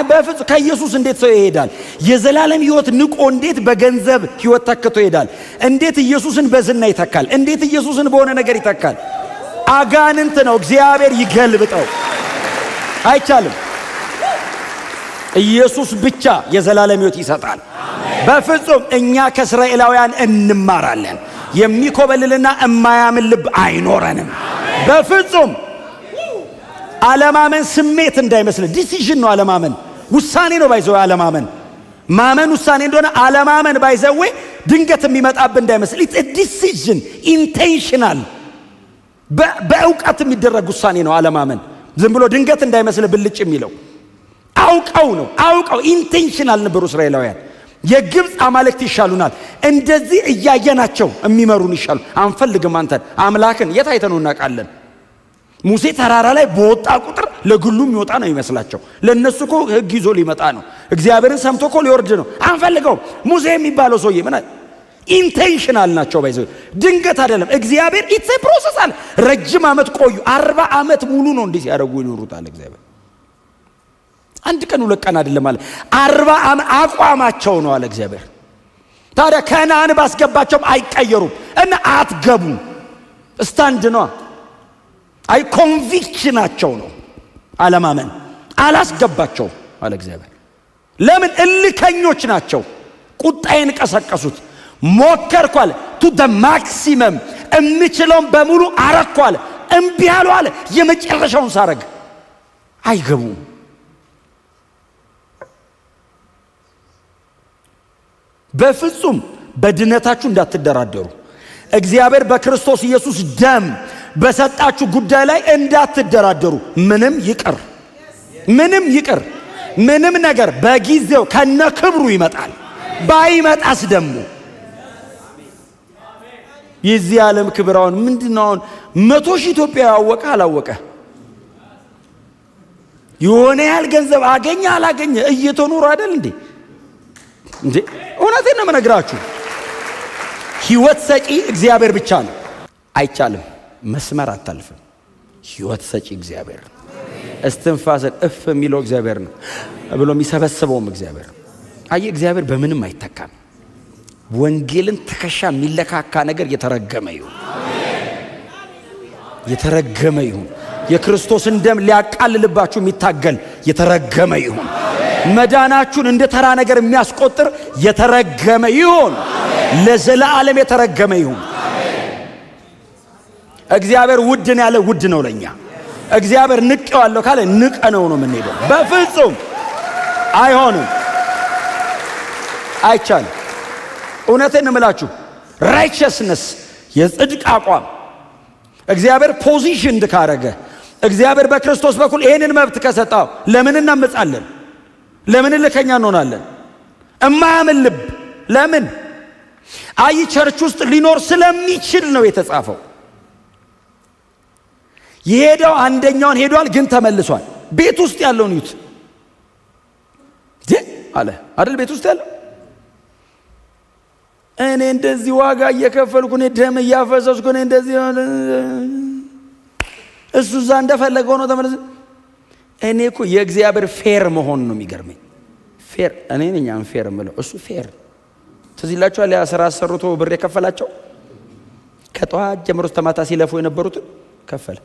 በፍጹም ከኢየሱስ እንዴት ሰው ይሄዳል? የዘላለም ህይወት ንቆ እንዴት በገንዘብ ህይወት ተክቶ ይሄዳል? እንዴት ኢየሱስን በዝና ይተካል? እንዴት ኢየሱስን በሆነ ነገር ይተካል? አጋንንት ነው። እግዚአብሔር ይገልብጠው። አይቻልም። ኢየሱስ ብቻ የዘላለም ህይወት ይሰጣል። በፍጹም እኛ ከእስራኤላውያን እንማራለን። የሚኮበልልና የማያምን ልብ አይኖረንም። በፍጹም አለማመን ስሜት እንዳይመስል ዲሲዥን ነው። አለማመን ውሳኔ ነው። ባይዘው አለማመን ማመን ውሳኔ እንደሆነ አለማመን ባይዘው ድንገት የሚመጣብን እንዳይመስል ኢትስ ዲሲዥን ኢንቴንሽናል በእውቀት የሚደረግ ውሳኔ ነው። አለማመን ዝም ብሎ ድንገት እንዳይመስል ብልጭ የሚለው አውቀው ኢንቴንሽናል ነበሩ እስራኤላውያን። የግብፅ አማልክት ይሻሉናል፣ እንደዚህ እያየናቸው የሚመሩን ይሻሉ። አንፈልግም አንተን አምላክን የት አይተነው እናውቃለን? ሙሴ ተራራ ላይ በወጣ ቁጥር ለግሉ የሚወጣ ነው ይመስላቸው። ለነሱ እኮ ህግ ይዞ ሊመጣ ነው። እግዚአብሔርን ሰምቶ እኮ ሊወርድ ነው። አንፈልገው። ሙሴ የሚባለው ሰውዬ ምን ኢንቴንሽናል ናቸው። ባይዘው ድንገት አይደለም። እግዚአብሔር ኢትስ ፕሮሰስ አለ። ረጅም ዓመት ቆዩ። 40 ዓመት ሙሉ ነው እንዲህ ሲያደርጉ ይኖሩታል። እግዚአብሔር አንድ ቀን ሁለት ቀን አይደለም አለ። 40 ዓመት አቋማቸው ነው አለ እግዚአብሔር። ታዲያ ከነዓን ባስገባቸውም አይቀየሩም እና አትገቡም። ስታንድ ነው ኮንቪክሽናቸው ነው። አለማመን አላስገባቸው አለ እግዚአብሔር። ለምን? እልከኞች ናቸው። ቁጣዬን ቀሰቀሱት። ሞከርኩ አለ ቱ ደ ማክሲመም፣ እምችለውን በሙሉ አረኩ አለ። እምቢ አሉ አለ። የመጨረሻውን ሳረግ አይገቡም። በፍጹም በድነታችሁ እንዳትደራደሩ። እግዚአብሔር በክርስቶስ ኢየሱስ ደም በሰጣችሁ ጉዳይ ላይ እንዳትደራደሩ። ምንም ይቅር ምንም ነገር በጊዜው ከነ ክብሩ ይመጣል። ባይመጣስ ደግሞ የዚህ ዓለም ክብራውን ምንድነው? 100 ሺህ ኢትዮጵያ ያወቀ አላወቀ የሆነ ያህል ገንዘብ አገኘ አላገኘ እየተኖሩ አይደል እንዴ? እውነቴን ነው የምነግራችሁ። ሕይወት ሰጪ እግዚአብሔር ብቻ ነው። አይቻልም፣ መስመር አታልፍም። ሕይወት ሰጪ እግዚአብሔር ነው። እስትንፋስን እፍ የሚለው እግዚአብሔር ነው ብሎ የሚሰበስበውም እግዚአብሔር ነው። አየ እግዚአብሔር በምንም አይተካም። ወንጌልን ትከሻ የሚለካካ ነገር የተረገመ ይሁን። የክርስቶስን ደም ሊያቃልልባችሁ የሚታገል የተረገመ ይሁን። መዳናችሁን እንደ ተራ ነገር የሚያስቆጥር የተረገመ ይሁን። ለዘላለም የተረገመ ይሁን። እግዚአብሔር ውድ ነው ያለ ውድ ነው ለኛ። እግዚአብሔር ንቄዋለሁ ካለ ንቀነው ነው የምንሄደው። በፍጹም አይሆንም፣ አይቻልም። እውነቴን እምላችሁ ራይቸስነስ የጽድቅ አቋም እግዚአብሔር ፖዚሽንድ ካረገ፣ እግዚአብሔር በክርስቶስ በኩል ይሄንን መብት ከሰጣው ለምን እናመጻለን? ለምን ልከኛ እንሆናለን? እማያምን ልብ ለምን? አይ ቸርች ውስጥ ሊኖር ስለሚችል ነው የተጻፈው። የሄደው አንደኛውን ሄዷል፣ ግን ተመልሷል። ቤት ውስጥ ያለውን ይዩት አለ አይደል? ቤት ውስጥ ያለው እኔ እንደዚህ ዋጋ እየከፈልኩ እኔ ደም እያፈሰስኩ እኔ እንደዚህ እሱ እዛ እንደፈለገው ነው ተመለሰ። እኔ እኮ የእግዚአብሔር ፌር መሆን ነው የሚገርመኝ። ፌር እኔ ነኝ ፌር የምለው እሱ ፌር። ትዝ ይላችኋል ያ ስራ አሰርቶ ብር የከፈላቸው ከጠዋት ጀምሮ እስከ ማታ ሲለፉ የነበሩትን ከፈለ።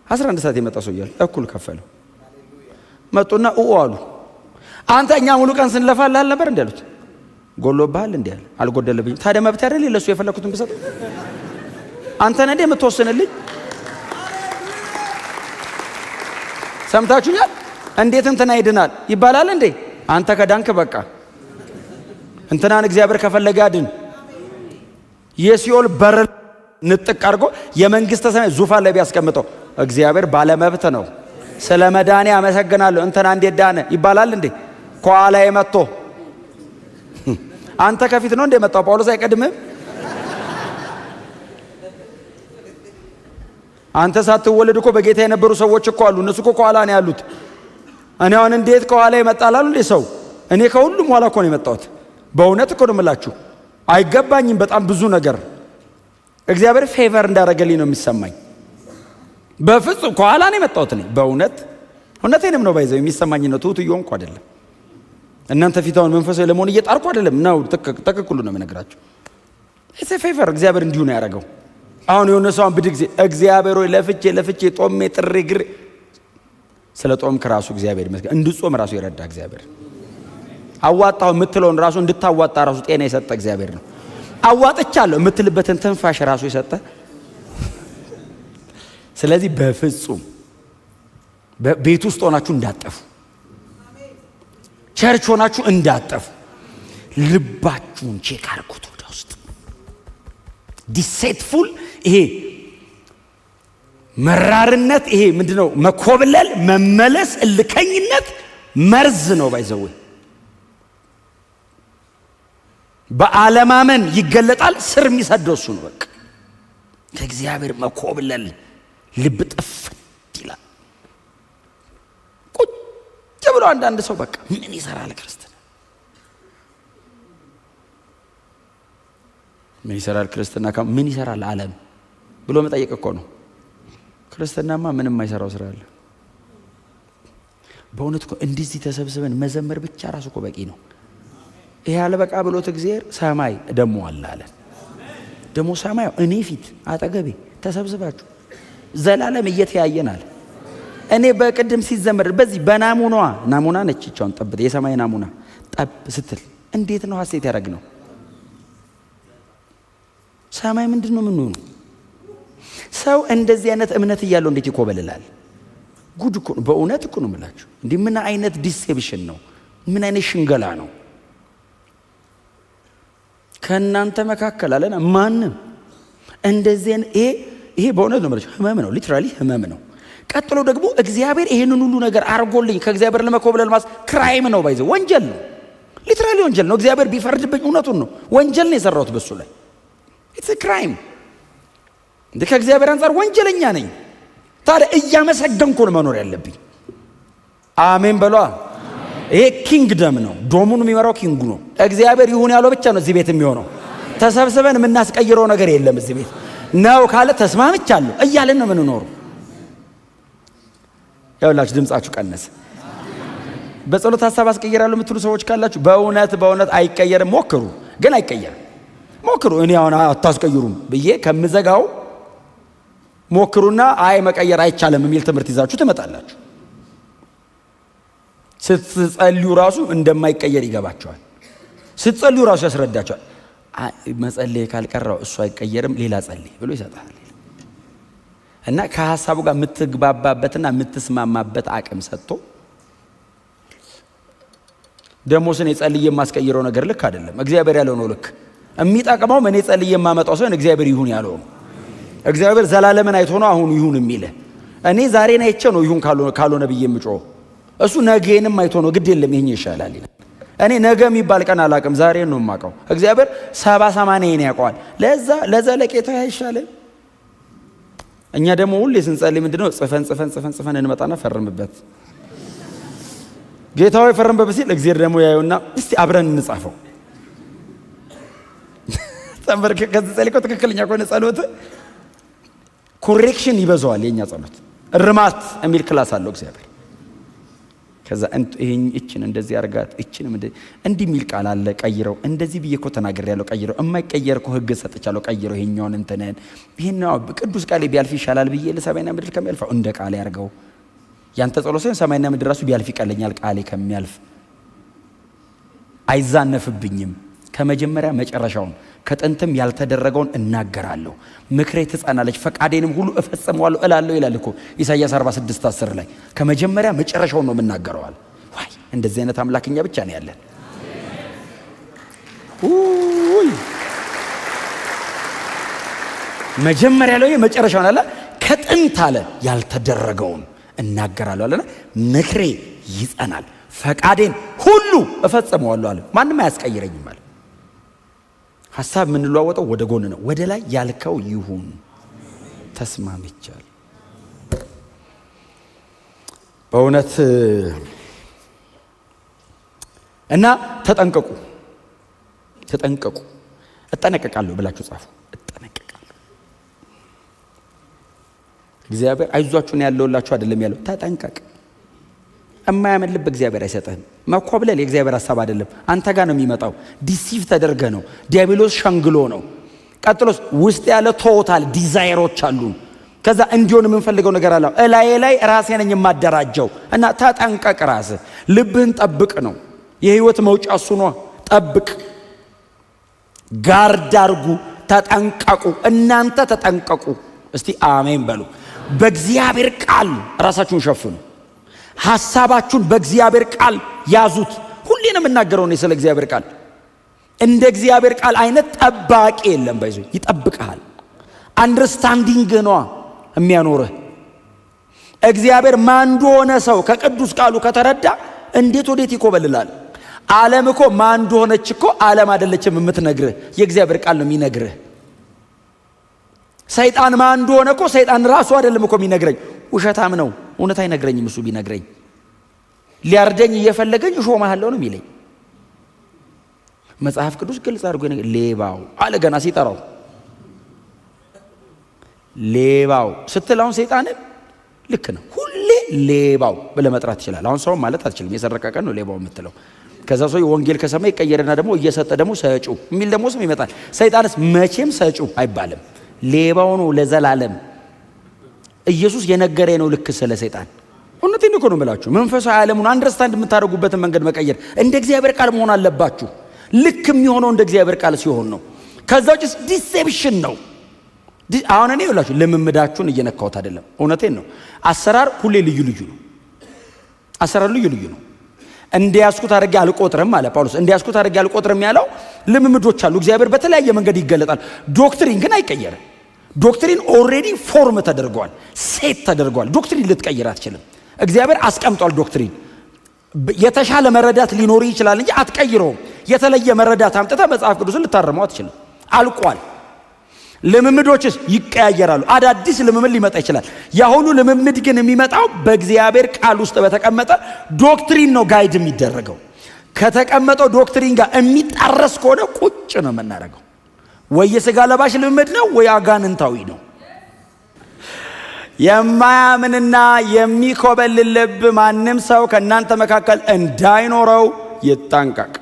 11 ሰዓት የመጣ ሰው እያለ እኩል ከፈለው። መጡና አሉ አንተ እኛ ሙሉ ቀን ስንለፋልሃል ነበር እንዳሉት ጎሎብሃል እንዴ አለ። አልጎደለብኝም። ታዲያ መብት አይደል ለሱ የፈለኩትን ብሰጥ አንተ ነህ እንዴ የምትወስንልኝ? ሰምታችሁኛል? እንዴት እንትና ይድናል ይባላል እንዴ? አንተ ከዳንክ በቃ እንትናን እግዚአብሔር ከፈለገ ያድን። የሲኦል በር ንጥቅ አድርጎ የመንግስተ ሰማይ ዙፋን ላይ ቢያስቀምጠው እግዚአብሔር ባለመብት ነው። ስለ መዳኔ አመሰግናለሁ እንትና እንዴት ዳነ ይባላል እንዴ? ከኋላ መጥቶ አንተ ከፊት ነው እንደ መጣው ጳውሎስ አይቀድምም? አንተ ሳትወለድ እኮ በጌታ የነበሩ ሰዎች እኮ አሉ። እነሱ እኮ ከኋላ ነው ያሉት። እኔ አሁን እንዴት ከኋላ ይመጣላሉ እንዴ ሰው? እኔ ከሁሉም ኋላ እኮ ነው የመጣሁት። በእውነት እኮ ነው የምላችሁ። አይገባኝም በጣም ብዙ ነገር። እግዚአብሔር ፌቨር እንዳደረገልኝ ነው የሚሰማኝ። በፍጹም ከኋላ ነው የመጣሁት እኔ በእውነት እውነቴንም ነው ባይዘው የሚሰማኝ ነው። ትሁት እየሆንኩ አይደለም። እናንተ ፊታውን መንፈሳዊ ለመሆን እየጣርኩ አይደለም ነው። ተከክሉ ነው የምነግራችሁ። እሴ ፌቨር እግዚአብሔር እንዲሁ ነው ያደረገው። አሁን የሆነ ሰው ብድግ እግዚአብሔር ሆይ ለፍቼ ጦሜ ጥሬ ግሬ ስለ ጦምክ ራሱ እግዚአብሔር ይመስገን እንድጾም ራሱ ይረዳ እግዚአብሔር። አዋጣው የምትለውን ራሱ እንድታዋጣ ራሱ ጤና የሰጠ እግዚአብሔር ነው። አዋጥቻለሁ የምትልበትን ትንፋሽ ራሱ የሰጠ። ስለዚህ በፍጹም ቤት ውስጥ ሆናችሁ እንዳጠፉ፣ ቸርች ሆናችሁ እንዳጠፉ። ልባችሁን ቼክ አድርጉት። ወደ ውስጥ ዲሴትፉል ይሄ መራርነት፣ ይሄ ምንድነው? መኮብለል፣ መመለስ፣ እልከኝነት መርዝ ነው። ባይዘው በአለማመን ይገለጣል። ስር የሚሰደው እሱ ነው። በቃ ከእግዚአብሔር መኮብለል ልብ ጥፍት ይላል። ቁጭ ብሎ አንዳንድ ሰው በቃ ምን ይሰራል ክርስትና? ምን ይሰራል ክርስትና? ምን ይሰራል ዓለም ብሎ መጠየቅ እኮ ነው። ክርስትናማ ምንም የማይሰራው ስራ አለ። በእውነት እኮ እንደዚህ ተሰብስበን መዘመር ብቻ ራሱ እኮ በቂ ነው። ይሄ አለ በቃ ብሎት እግዚአብሔር ሰማይ ደሞ አለ አለ። ደሞ ሰማዩ እኔ ፊት አጠገቤ ተሰብስባችሁ ዘላለም እየተያየናል። እኔ በቅድም ሲዘመር በዚህ ናሙና ነች እቻውን ጠብት የሰማይ ናሙና ጠብ ስትል እንዴት ነው ሐሴት ያደረግ ነው? ሰማይ ምንድን ነው ምን ነው? ሰው እንደዚህ አይነት እምነት እያለው እንዴት ይኮበልላል? ጉድ እኮ ነው በእውነት እኮ ነው የምላችሁ። እንዲህ ምን አይነት ዲሴፕሽን ነው? ምን አይነት ሽንገላ ነው? ከእናንተ መካከል አለና ማንም እንደዚህ ይሄ በእውነት ነው ማለት ህመም ነው። ሊትራሊ ህመም ነው። ቀጥሎ ደግሞ እግዚአብሔር ይሄንን ሁሉ ነገር አርጎልኝ ከእግዚአብሔር ለመኮብለል ክራይም ነው ባይዘው ወንጀል ነው። ሊትራሊ ወንጀል ነው። እግዚአብሔር ቢፈርድብኝ እውነቱን ነው ወንጀል ነው የሰራሁት በሱ ላይ ኢትስ ክራይም። እንደ ከእግዚአብሔር አንፃር ወንጀለኛ ነኝ። ታዲያ እያመሰገንኩ ነው መኖር ያለብኝ። አሜን በሏ። ይሄ ኪንግደም ነው። ዶሙን የሚመራው ኪንጉ ነው። እግዚአብሔር ይሁን ያለው ብቻ ነው እዚህ ቤት የሚሆነው። ተሰብስበን የምናስቀይረው ነገር የለም። እዚህ ቤት ነው ካለ ተስማምቻለሁ እያልን ነው የምንኖረው። ያውላችሁ ድምጻችሁ ቀነሰ። በጸሎት ሐሳብ አስቀይራለሁ የምትሉ ሰዎች ካላችሁ በእውነት አይቀየርም። ሞክሩ፣ ግን አይቀየርም። ሞክሩ። እኔ አሁን አታስቀይሩም ብዬ ከምዘጋው ሞክሩና አይ መቀየር አይቻልም የሚል ትምህርት ይዛችሁ ትመጣላችሁ። ስትጸልዩ ራሱ እንደማይቀየር ይገባቸዋል። ስትጸልዩ ራሱ ያስረዳቸዋል። መጸለይ ካልቀረው እሱ አይቀየርም ሌላ ጸልይ ብሎ ይሰጣል። እና ከሐሳቡ ጋር የምትግባባበትና የምትስማማበት አቅም ሰጥቶ ደሞስን የጸልይ የማስቀይረው ነገር ልክ አይደለም። እግዚአብሔር ያለው ነው ልክ የሚጠቅመው። እኔ ጸልይ የማመጣው ሰው እግዚአብሔር ይሁን ያለው ነው። እግዚአብሔር ዘላለምን አይቶ ነው አሁን ይሁን የሚለ። እኔ ዛሬን አይቼ ነው ይሁን ካልሆነ ብዬ የምጮህ። እሱ ነገንም አይቶ ነው ግድ የለም ይሄን ይሻላል ይላል። እኔ ነገ የሚባል ቀን አላውቅም፣ ዛሬን ነው የማውቀው። እግዚአብሔር 70-80 ያውቀዋል። ለዘለቄታ አይሻልም? እኛ ደግሞ ሁሌ ስንጸልይ ምንድነው ጽፈን እንመጣና ፈርምበት ጌታው ፈርምበት ሲል እግዚአብሔር ደግሞ ያዩና እስቲ አብረን እንጻፈው። ተመርከ ከጸልይኮ ትክክለኛ ከሆነ ጸሎት ኮሬክሽን ይበዛዋል። የኛ ጸሎት እርማት የሚል ክላስ አለው እግዚአብሔር። ከዛ እቺን እንደዚህ አርጋት እቺን እንዲህ የሚል ቃል አለ ቀይረው፣ እንደዚህ ብዬ እኮ ተናግሬያለሁ ቀይረው፣ የማይቀየር እኮ ህግ ሰጥቻለሁ ቀይረው፣ ይሄኛውን እንተነን ይሄኛው ቅዱስ ቃሌ ቢያልፍ ይሻላል ብዬ ለሰማይና ምድር ከሚያልፈው እንደ ቃሌ ያርገው። ያንተ ጸሎት ሳይሆን ሰማይና ምድር ራሱ ቢያልፍ ይቀለኛል ቃሌ ከሚያልፍ። አይዛነፍብኝም። ከመጀመሪያ መጨረሻውን ከጥንትም ያልተደረገውን እናገራለሁ። ምክሬ ትጸናለች፣ ፈቃዴንም ሁሉ እፈጽመዋለሁ እላለሁ ይላል እኮ ኢሳይያስ 46:10 ላይ። ከመጀመሪያ መጨረሻውን ነው የምናገረዋል። ዋይ እንደዚህ አይነት አምላክኛ ብቻ ነው ያለን። መጀመሪያ ላይ መጨረሻውን አለ። ከጥንት አለ ያልተደረገውን እናገራለሁ አለና ምክሬ ይጸናል፣ ፈቃዴን ሁሉ እፈጽመዋለሁ አለ። ማንም አያስቀይረኝም አለ። ሐሳብ የምንለዋወጠው ወደ ጎን ነው። ወደ ላይ ያልከው ይሁን ተስማምቻለሁ። በእውነት እና ተጠንቀቁ። እጠነቀቃለሁ ብላችሁ ጻፉ። እጠነቀቃለሁ። እግዚአብሔር አይዟችሁ ነው ያለውላችሁ አይደለም ያለው። ተጠንቀቅ። እማያምን ልብ እግዚአብሔር አይሰጥህም። መኮብለል የእግዚአብሔር ሐሳብ አይደለም። አንተ ጋር ነው የሚመጣው። ዲሲቭ ተደርገ ነው። ዲያብሎስ ሸንግሎ ነው። ቀጥሎስ ውስጥ ያለ ቶታል ዲዛይሮች አሉ። ከዛ እንዲሆን የምንፈልገው ነገር አለ። እላዬ ላይ ራሴ ነኝ የማደራጀው። እና ተጠንቀቅ። ራስህ ልብህን ጠብቅ ነው የህይወት መውጫ እሱ ነው። ጠብቅ፣ ጋርድ አድርጉ፣ ተጠንቀቁ። እናንተ ተጠንቀቁ። እስቲ አሜን በሉ። በእግዚአብሔር ቃል ራሳችሁን ሸፍኑ። ሐሳባችሁን በእግዚአብሔር ቃል ያዙት። ሁሌ ነው የምናገረው እኔ ስለ እግዚአብሔር ቃል። እንደ እግዚአብሔር ቃል አይነት ጠባቂ የለም። ባይዞ ይጠብቅሃል። አንደርስታንዲንግ ነው የሚያኖርህ። እግዚአብሔር ማን እንደሆነ ሰው ከቅዱስ ቃሉ ከተረዳ እንዴት ወዴት ይኮበልላል? ዓለም እኮ ማን እንደሆነች እኮ ዓለም አይደለችም የምትነግርህ፣ የእግዚአብሔር ቃል ነው የሚነግርህ። ሰይጣን ማን እንደሆነ እኮ ሰይጣን ራሱ አይደለም እኮ የሚነግረኝ፣ ውሸታም ነው። እውነት አይነግረኝም። እሱ ቢነግረኝ ሊያርደኝ እየፈለገኝ እሾምሃለሁ ነው የሚለኝ። መጽሐፍ ቅዱስ ግልጽ አድርጎ ሌባው አለ ገና ሲጠራው። ሌባው ስትል አሁን ሰይጣንን ልክ ነው። ሁሌ ሌባው ብለህ መጥራት ትችላለህ። አሁን ሰው ማለት አትችልም። የሰረቀ ቀን ነው ሌባው የምትለው። ከዛ ሰው ወንጌል ከሰማ ይቀየርና ደግሞ እየሰጠ ደግሞ ሰጩ የሚል ደግሞ ስም ይመጣል። ሰይጣንስ መቼም ሰጩ አይባልም። ሌባው ነው ለዘላለም። ኢየሱስ የነገረኝ ነው ልክ ስለ ሰይጣን። እውነቴን እኮ ነው የምላችሁ። መንፈሳዊ ዓለሙን አንደርስታንድ የምታደርጉበትን መንገድ መቀየር እንደ እግዚአብሔር ቃል መሆን አለባችሁ። ልክ የሚሆነው እንደ እግዚአብሔር ቃል ሲሆን ነው። ከዛ ውጭ ዲሴፕሽን ነው። አሁን እኔ ይላችሁ ልምምዳችሁን እየነካሁት አይደለም። እውነቴን ነው። አሰራር ሁሌ ልዩ ልዩ ነው። አሰራር ልዩ ልዩ ነው። እንዲያስኩት አድርጌ አልቆጥርም አለ ጳውሎስ። እንዲያስኩት አድርጌ አልቆጥርም ያለው ልምምዶች አሉ። እግዚአብሔር በተለያየ መንገድ ይገለጣል። ዶክትሪን ግን አይቀየርም። ዶክትሪን ኦልሬዲ ፎርም ተደርጓል፣ ሴት ተደርጓል። ዶክትሪን ልትቀይር አትችልም። እግዚአብሔር አስቀምጧል። ዶክትሪን የተሻለ መረዳት ሊኖር ይችላል እንጂ አትቀይረውም። የተለየ መረዳት አምጥተህ መጽሐፍ ቅዱስን ልታረመው አትችልም። አልቋል። ልምምዶችስ ይቀያየራሉ። አዳዲስ ልምምድ ሊመጣ ይችላል። ያሁኑ ልምምድ ግን የሚመጣው በእግዚአብሔር ቃል ውስጥ በተቀመጠ ዶክትሪን ነው ጋይድ የሚደረገው። ከተቀመጠው ዶክትሪን ጋር የሚጣረስ ከሆነ ቁጭ ነው የምናደርገው። ወይ የሥጋ ለባሽ ልምምድ ነው ወይ አጋንንታዊ ነው። የማያምንና የሚኮበልል ልብ ማንም ሰው ከእናንተ መካከል እንዳይኖረው ይጠንቀቅ።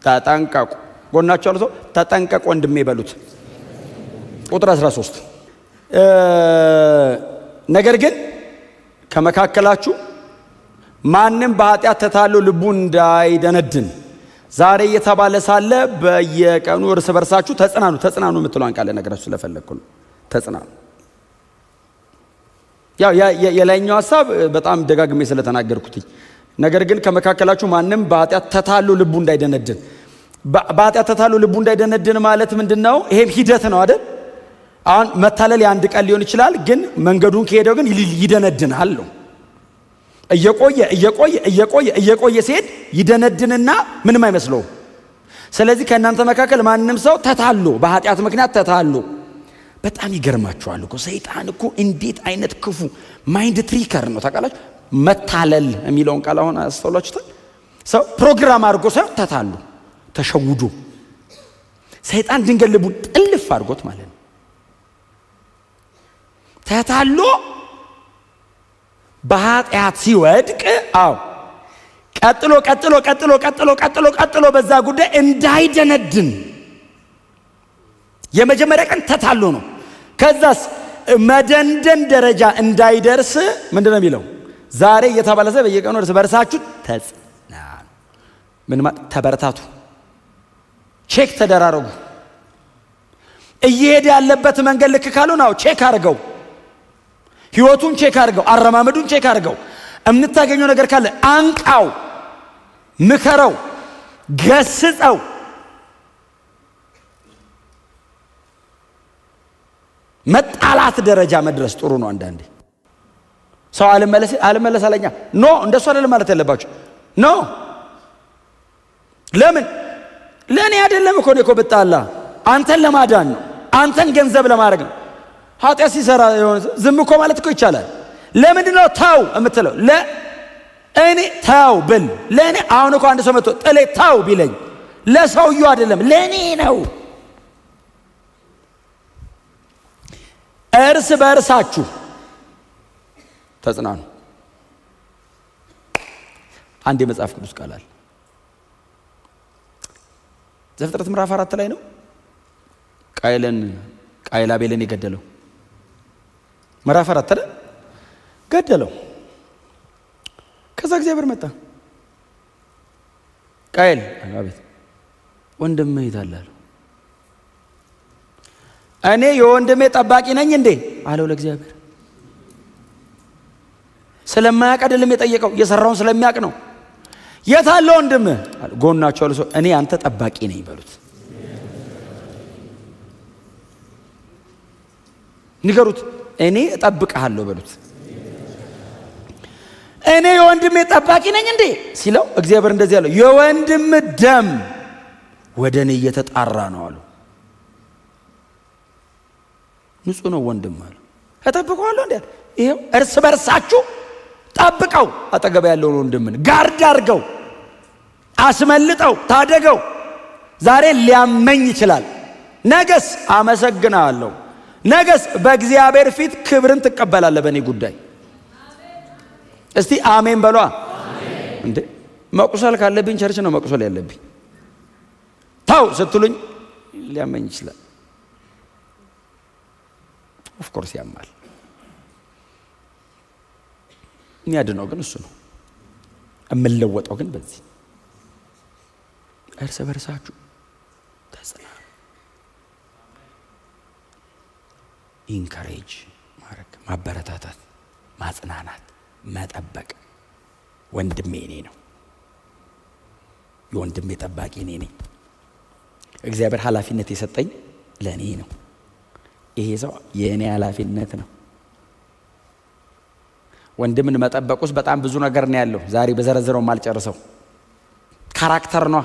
ተጠንቀቁ። ጎናቸው ያለው ሰው ተጠንቀቅ ወንድሜ በሉት። ቁጥር 13 ነገር ግን ከመካከላችሁ ማንም በኃጢአት ተታሎ ልቡ እንዳይደነድን ዛሬ እየተባለ ሳለ በየቀኑ እርስ በርሳችሁ ተጽናኑ። ተጽናኑ የምትለዋን ቃል ነገራችሁ ስለፈለግኩ ነው። ተጽናኑ። ያው የላይኛው ሐሳብ በጣም ደጋግሜ ስለተናገርኩት፣ ነገር ግን ከመካከላችሁ ማንም በኃጢአት ተታሎ ልቡ እንዳይደነድን። በኃጢአት ተታሎ ልቡ እንዳይደነድን ማለት ምንድነው? ይሄም ሂደት ነው አይደል? አሁን መታለል የአንድ ቀን ሊሆን ይችላል፣ ግን መንገዱን ከሄደው ግን ይደነድናል ነው። እየቆየ ሲሄድ ይደነድንና ምንም አይመስለውም። ስለዚህ ከእናንተ መካከል ማንም ሰው ተታሎ በኃጢአት ምክንያት ተታሎ። በጣም ይገርማችኋል እኮ ሰይጣን እኮ እንዴት አይነት ክፉ ማይንድ ትሪከር ነው ታውቃላችሁ። መታለል የሚለውን ቃል አሁን አስተውላችሁታል። ሰው ፕሮግራም አድርጎ ሰው ተታሎ ተሸውዶ ሰይጣን ድንገት ልቡን ጥልፍ አድርጎት ማለት ነው። ተታሎ በኃጢአት ሲወድቅ ቀጥሎ በዛ ጉዳይ እንዳይደነድን የመጀመሪያ ቀን ተታሎ ነው። ከዛስ መደንደን ደረጃ እንዳይደርስ ምንድነው የሚለው? ዛሬ እየተባለ በየቀኑ እርስ በርሳችሁ ተጽናኑ። ምን ማለት? ተበረታቱ፣ ቼክ ተደራረጉ። እየሄደ ያለበት መንገድ ልክ ካልሆነ ቼክ አድርገው፣ ህይወቱን ቼክ አድርገው፣ አረማመዱን ቼክ አድርገው። የምታገኘው ነገር ካለ አንቃው፣ ምከረው፣ ገስጸው። መጣላት ደረጃ መድረስ ጥሩ ነው። አንዳንዴ ሰው አልመለስ አለኛ ኖ እንደሱ አይደለም ማለት ያለባችሁ ኖ። ለምን? ለእኔ አይደለም እኮ ነው ብጣላ አንተን ለማዳን ነው፣ አንተን ገንዘብ ለማድረግ ነው። ኃጢአት ሲሰራ የሆነ ዝም እኮ ማለት እኮ ይቻላል። ለምንድን ነው ታው የምትለው? ለእኔ ታው ብል ለእኔ አሁን እኮ አንድ ሰው መጥቶ ጥሌ ታው ቢለኝ ለሰውየው አይደለም ለእኔ ነው። እርስ በእርሳችሁ ተጽናኑ። አንድ የመጽሐፍ ቅዱስ ቃል አለ። ዘፍጥረት ምዕራፍ 4 ላይ ነው። ቃየል አቤልን የገደለው ምዕራፍ 4 አይደል? ገደለው። ከዛ እግዚአብሔር መጣ። ቃየል አቤት ወንድምህ የት አለ? እኔ የወንድሜ ጠባቂ ነኝ እንዴ አለው ለእግዚአብሔር። ስለማያውቅ አይደለም የጠየቀው፣ የሰራውን ስለሚያውቅ ነው። የት አለ ወንድምህ? ጎናቸው አለ ሰው። እኔ አንተ ጠባቂ ነኝ በሉት፣ ንገሩት። እኔ እጠብቅሃለሁ በሉት። እኔ የወንድሜ ጠባቂ ነኝ እንዴ ሲለው እግዚአብሔር እንደዚህ ያለው የወንድም ደም ወደ እኔ እየተጣራ ነው አሉ። ንጹህ ነው ወንድም አለ። እጠብቀዋለሁ እንዴ? ይሄው እርስ በርሳችሁ ጠብቀው። አጠገብ ያለውን ወንድምን ጋርድ አድርገው፣ አስመልጠው፣ ታደገው። ዛሬ ሊያመኝ ይችላል፣ ነገስ አመሰግናለሁ፣ ነገስ በእግዚአብሔር ፊት ክብርን ትቀበላለህ በእኔ ጉዳይ። እስቲ አሜን በሏ። እንዴ መቁሰል ካለብኝ ቸርች ነው መቁሰል ያለብኝ። ታው ስትሉኝ ሊያመኝ ይችላል። ኦፍ ኮርስ ያማል። የሚያድነው ግን እሱ ነው። የምንለወጠው ግን በዚህ እርስ በርሳችሁ ተጽናኑ። ኢንካሬጅ ማድረግ፣ ማበረታታት፣ ማጽናናት፣ መጠበቅ። ወንድሜ እኔ ነው፣ የወንድሜ ጠባቂ እኔ ነኝ። እግዚአብሔር ኃላፊነት የሰጠኝ ለእኔ ነው። ይሄ ሰው የእኔ ኃላፊነት ነው። ወንድምን መጠበቅ ውስጥ በጣም ብዙ ነገር ነው ያለው። ዛሬ በዘረዘረው ማልጨርሰው ካራክተር ነው።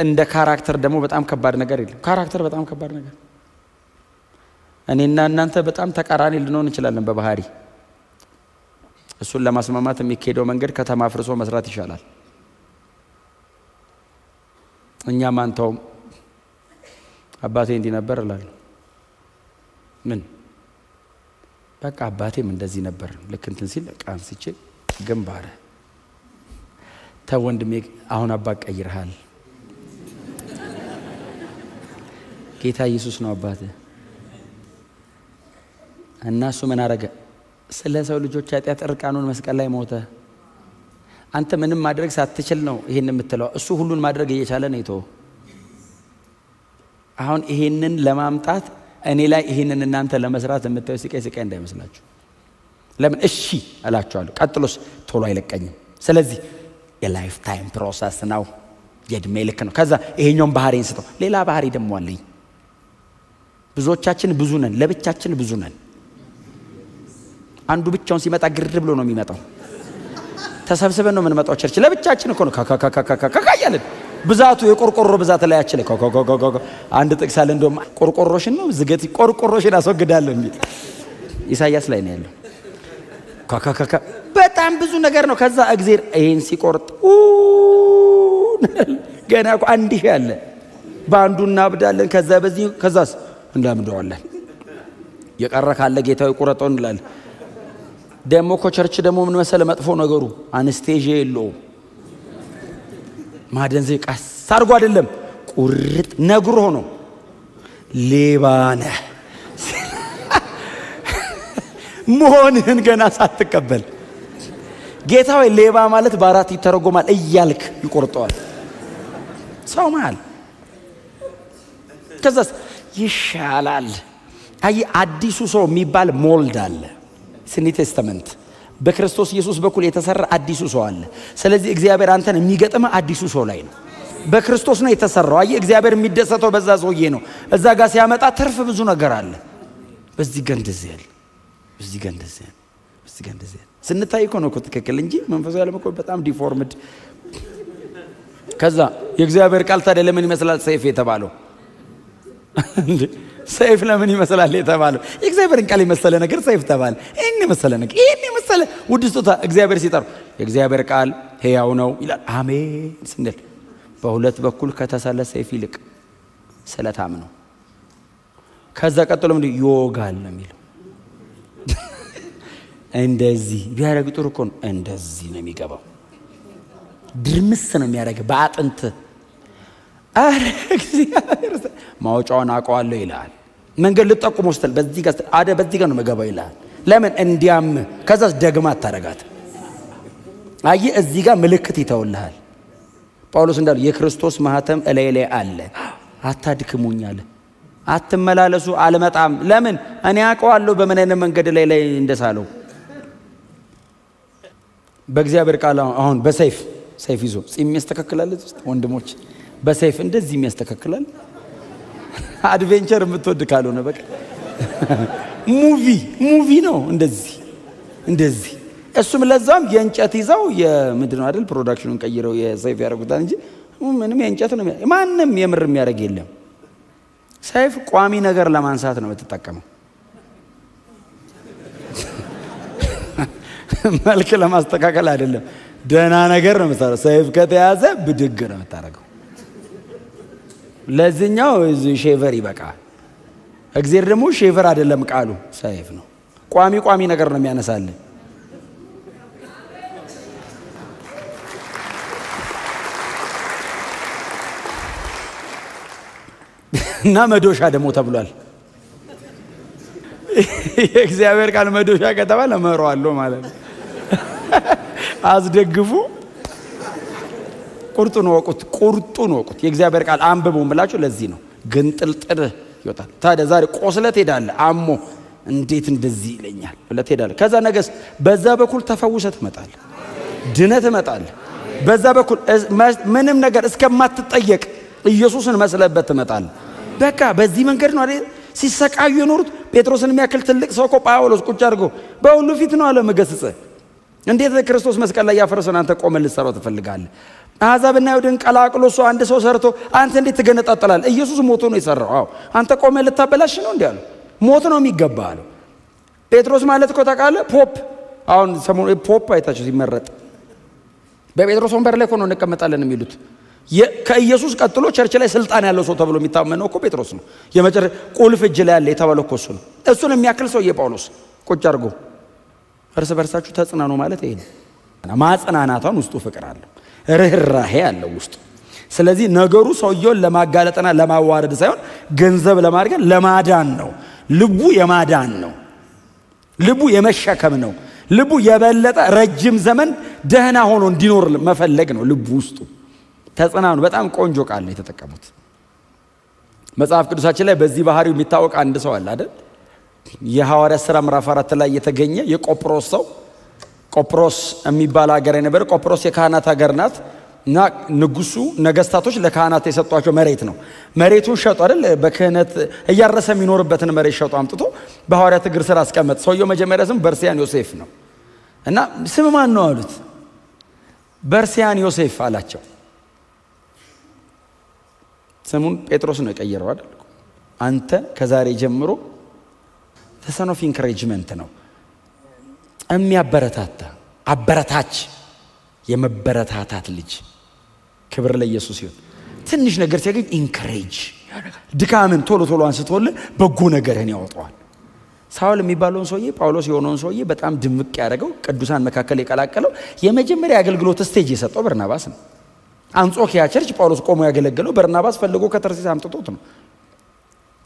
እንደ ካራክተር ደግሞ በጣም ከባድ ነገር የለም። ካራክተር በጣም ከባድ ነገር። እኔና እናንተ በጣም ተቃራኒ ልንሆን እንችላለን በባህሪ። እሱን ለማስማማት የሚካሄደው መንገድ ከተማ አፍርሶ መስራት ይሻላል። እኛ ማንተውም አባቴ እንዲህ ነበር እላለሁ። ምን በቃ አባቴም እንደዚህ ነበር። ልክ እንትን ሲል ቃንስቼ ግንባር ተወንድሜ አሁን አባት ቀይረሃል። ጌታ ኢየሱስ ነው አባት። እና እሱ ምን አረገ? ስለ ሰው ልጆች ኃጢአት እርቃኑን መስቀል ላይ ሞተ። አንተ ምንም ማድረግ ሳትችል ነው ይሄን የምትለው። እሱ ሁሉን ማድረግ እየቻለ ነው የተወው። አሁን ይሄንን ለማምጣት እኔ ላይ ይሄንን እናንተ ለመስራት የምታዩ ስቃይ እንዳይመስላችሁ። ለምን እሺ እላችኋለሁ። ቀጥሎስ ቶሎ አይለቀኝም። ስለዚህ የላይፍ ታይም ፕሮሰስ ነው፣ የእድሜ ልክ ነው። ከዛ ይሄኛውን ባህሪን ስጠው። ሌላ ባህሪ ደግሞ አለኝ። ብዙዎቻችን ብዙ ነን፣ ለብቻችን ብዙ ነን። አንዱ ብቻውን ሲመጣ ግር ብሎ ነው የሚመጣው። ተሰብስበን ነው የምንመጣው ቸርች። ለብቻችን እኮ ነው ካካካካካካያለን። ብዛቱ የቆርቆሮ ብዛት ላይ ያችለ አንድ ጥቅስ አለ። እንደውም ቆርቆሮሽን ነው ዝገት ቆርቆሮሽን አስወግዳለሁ የሚል ኢሳይያስ ላይ ነው ያለው። ካካካካ በጣም ብዙ ነገር ነው። ከዛ እግዚአብሔር ይሄን ሲቆርጥ ገና እኮ አንድ ሺህ አለ። በአንዱ እናብዳለን። ከዛ በዚህ ከዛስ እንዳምደዋለን። የቀረ ካለ ጌታው ይቆረጠው እንላለን። ደሞ እኮ ቸርች ደግሞ ምን መሰለ መጥፎ ነገሩ አነስቴዥያ የለውም። ማደንዘዝ ቀስ አድርጎ አይደለም ቁርጥ ነግሮ ሆኖ ሌባ ነህ መሆንህን ገና ሳትቀበል ጌታ ሆይ ሌባ ማለት በአራት ይተረጎማል እያልክ ይቆርጠዋል ሰው መሃል። ከዛስ ይሻላል። አይ አዲሱ ሰው የሚባል ሞልድ አለ። ኒው ቴስተመንት በክርስቶስ ኢየሱስ በኩል የተሰራ አዲሱ ሰው አለ። ስለዚህ እግዚአብሔር አንተን የሚገጥም አዲሱ ሰው ላይ ነው። በክርስቶስ ነው የተሰራው። አይ እግዚአብሔር የሚደሰተው በዛ ሰውዬ ነው። እዛ ጋር ሲያመጣ ትርፍ ብዙ ነገር አለ። በዚህ ጋር እንደዚህ ያለ፣ በዚህ ጋር እንደዚህ ያለ፣ በዚህ ጋር እንደዚህ ያለ ስንታይ እኮ ነው ትክክል እንጂ መንፈሳዊ ዓለም እኮ በጣም ዲፎርምድ። ከዛ የእግዚአብሔር ቃል ታዲያ ለምን ይመስላል ሰይፍ የተባለው? ሰይፍ ለምን ይመስላል የተባለው? የእግዚአብሔርን ቃል የመሰለ ነገር ሰይፍ ተባለ። ይሄን የመሰለ ነገር፣ ይሄን የመሰለ ውድ ስጦታ እግዚአብሔር ሲጠሩ የእግዚአብሔር ቃል ሕያው ነው ይላል። አሜን ስንል በሁለት በኩል ከተሳለ ሰይፍ ይልቅ ስለታም ነው። ከዛ ቀጥሎ ምን ይወጋል ነው የሚለው። እንደዚህ ቢያረግ ጥሩ እኮ ነው። እንደዚህ ነው የሚገባው። ድርምስ ነው የሚያረግ በአጥንት። አረ እግዚአብሔር ማውጫውን አውቀዋለሁ ይላል። መንገድ ልጠቁም ወስተል በዚህ ጋር አደ በዚህ ጋር ነው መገባው ይላል። ለምን እንዲያም ከዛስ ደግማ አታረጋት። አይ እዚህ ጋር ምልክት ይተውልሃል። ጳውሎስ እንዳለው የክርስቶስ ማህተም እላይ ላይ አለ። አታድክሙኝ አለ። አትመላለሱ፣ አልመጣም። ለምን እኔ አውቀዋለሁ በምን አይነት መንገድ ላይ እንደሳለው። በእግዚአብሔር ቃል አሁን በሰይፍ ይዞ ጺም ያስተካክላል። ወንድሞች በሰይፍ እንደዚህ የሚያስተካክላል። አድቬንቸር የምትወድ ካልሆነ በቃ ሙቪ ነው እንደዚህ እሱም ለዛም የእንጨት ይዘው የምንድን ነው አይደል ፕሮዳክሽኑን ቀይረው የሰይፍ ያደርጉታል እንጂ ምንም የእንጨት ነው። ማንም የምር የሚያደርግ የለም። ሰይፍ ቋሚ ነገር ለማንሳት ነው የምትጠቀመው። መልክ ለማስተካከል አይደለም። ደህና ነገር ነው የምታረገው። ሰይፍ ከተያዘ ብድግ ነው የምታረገው። ለዚህኛው ሼቨር ይበቃል። እግዚአብሔር ደግሞ ሼቨር አይደለም ቃሉ ሰይፍ ነው። ቋሚ ነገር ነው የሚያነሳልን። እና መዶሻ ደግሞ ተብሏል። የእግዚአብሔር ቃል መዶሻ ከተባለ እመራዋለሁ ማለት ነው። አስደግፉ። ቁርጡን ወቁት። የእግዚአብሔር ቃል አንብቡ ብላችሁ ለዚህ ነው ግንጥልጥል ይወጣል። ታዲያ ዛሬ ቆስለት ሄዳለ አሞ እንዴት እንደዚህ ይለኛል ብለህ ትሄዳለህ። ከዛ ነገስ በዛ በኩል ተፈውሰህ ትመጣለህ፣ ድነት ትመጣለህ። በዛ በኩል ምንም ነገር እስከማትጠየቅ ኢየሱስን መስለበት ትመጣለህ። በቃ በዚህ መንገድ ነው አይደል ሲሰቃዩ የኖሩት። ጴጥሮስን የሚያክል ትልቅ ሰው እኮ ጳውሎስ ቁጭ አድርጎ በሁሉ ፊት ነው አለ መገሰጸ። እንዴት ክርስቶስ መስቀል ላይ ያፈረሰውን አንተ ቆመን ልትሰራው ትፈልጋለህ? አሕዛብና አይሁድን ቀላቅሎ ሰው አንድ ሰው ሰርቶ አንተ እንዴት ትገነጣጠላለህ? ኢየሱስ ሞቶ ነው የሰራው። አዎ አንተ ቆመን ልታበላሽ ነው እንዴ አለ። ሞት ነው የሚገባ አለ። ጴጥሮስ ማለት እኮ ታውቃለህ ፖፕ። አሁን ሰሞኑን ፖፕ አይታችሁ ሲመረጥ በጴጥሮስ ወንበር ላይ እኮ ነው እንቀመጣለን የሚሉት። ከኢየሱስ ቀጥሎ ቸርች ላይ ስልጣን ያለው ሰው ተብሎ የሚታመነው እኮ ጴጥሮስ ነው። የመጨረሻ ቁልፍ እጅ ላይ ያለ የተባለው እኮ እሱ ነው። እሱን የሚያክል ሰው የጳውሎስ ቁጭ አድርጎ እርስ በርሳችሁ ተጽናኑ ማለት ይሄ ነው። ማጽናናቷን ውስጡ ፍቅር አለው፣ ርህራሄ አለው ውስጡ። ስለዚህ ነገሩ ሰውየውን ለማጋለጥና ለማዋረድ ሳይሆን ገንዘብ ለማድረግ ለማዳን ነው። ልቡ የማዳን ነው። ልቡ የመሸከም ነው። ልቡ የበለጠ ረጅም ዘመን ደህና ሆኖ እንዲኖር መፈለግ ነው ልቡ ውስጡ። ተጽናኑ በጣም ቆንጆ ቃል ነው የተጠቀሙት። መጽሐፍ ቅዱሳችን ላይ በዚህ ባህሪው የሚታወቅ አንድ ሰው አለ አይደል? የሐዋርያት ሥራ ምዕራፍ 4 ላይ የተገኘ የቆጵሮስ ሰው። ቆጵሮስ የሚባል ሀገር የነበረ ቆጵሮስ የካህናት ሀገር ናት እና ንጉሱ ነገስታቶች ለካህናት የሰጧቸው መሬት ነው። መሬቱን ሸጡ አይደል? በክህነት እያረሰ የሚኖርበትን መሬት ሸጡ አምጥቶ በሐዋርያት እግር ስር አስቀመጥ። ሰውየው መጀመሪያ ስም በርሲያን ዮሴፍ ነው እና ስም ማን ነው አሉት። በርሲያን ዮሴፍ አላቸው። ስሙን ጴጥሮስ ነው የቀየረው አይደል? አንተ ከዛሬ ጀምሮ ሰን ኦፍ ኢንካሬጅመንት ነው የሚያበረታታ አበረታች፣ የመበረታታት ልጅ። ክብር ለኢየሱስ ይሁን። ትንሽ ነገር ሲያገኝ ኢንካሬጅ ድካምን ቶሎ አንስቶልህ በጎ ነገርህን ያወጣዋል። ሳውል የሚባለውን ሰውዬ ጳውሎስ የሆነውን ሰውዬ በጣም ድምቅ ያደረገው ቅዱሳን መካከል የቀላቀለው የመጀመሪያ የአገልግሎት ስቴጅ የሰጠው በርናባስ ነው። አንጾኪያ ቸርች ጳውሎስ ቆሞ ያገለገለው በርናባስ ፈልጎ ከተርሲስ አምጥቶት ነው።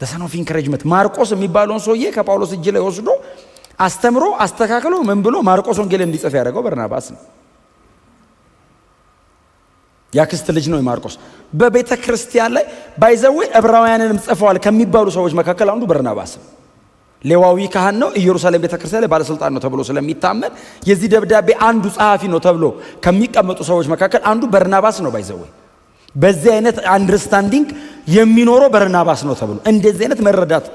ሰን ኦፍ ኢንካሬጅመንት ማርቆስ የሚባለውን ሰውዬ ከጳውሎስ እጅ ላይ ወስዶ አስተምሮ አስተካክሎ ምን ብሎ ማርቆስ ወንጌል እንዲጽፍ ያደረገው በርናባስ ነው። ያክስት ልጅ ነው የማርቆስ። በቤተ ክርስቲያን ላይ ባይዘዌ ዕብራውያንንም ጽፈዋል ከሚባሉ ሰዎች መካከል አንዱ በርናባስ ነው። ሌዋዊ ካህን ነው። ኢየሩሳሌም ቤተ ክርስቲያን ላይ ባለስልጣን ነው ተብሎ ስለሚታመን የዚህ ደብዳቤ አንዱ ጸሐፊ ነው ተብሎ ከሚቀመጡ ሰዎች መካከል አንዱ በርናባስ ነው። ባይዘዌ በዚህ አይነት አንደርስታንዲንግ የሚኖረው በርናባስ ነው ተብሎ እንደዚህ አይነት መረዳት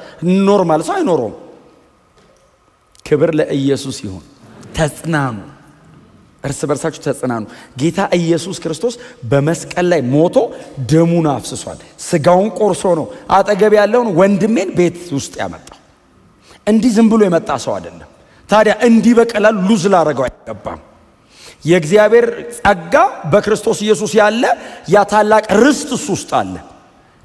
ኖርማል ሰው አይኖረውም። ክብር ለኢየሱስ ይሁን። ተጽናኑ፣ እርስ በርሳችሁ ተጽናኑ። ጌታ ኢየሱስ ክርስቶስ በመስቀል ላይ ሞቶ ደሙን አፍስሷል። ስጋውን ቆርሶ ነው አጠገብ ያለውን ወንድሜን ቤት ውስጥ ያመጣው። እንዲህ ዝም ብሎ የመጣ ሰው አይደለም። ታዲያ እንዲህ በቀላሉ ሉዝ ላደረገው አይገባም። የእግዚአብሔር ጸጋ በክርስቶስ ኢየሱስ ያለ ያ ታላቅ ርስት እሱ ውስጥ አለ።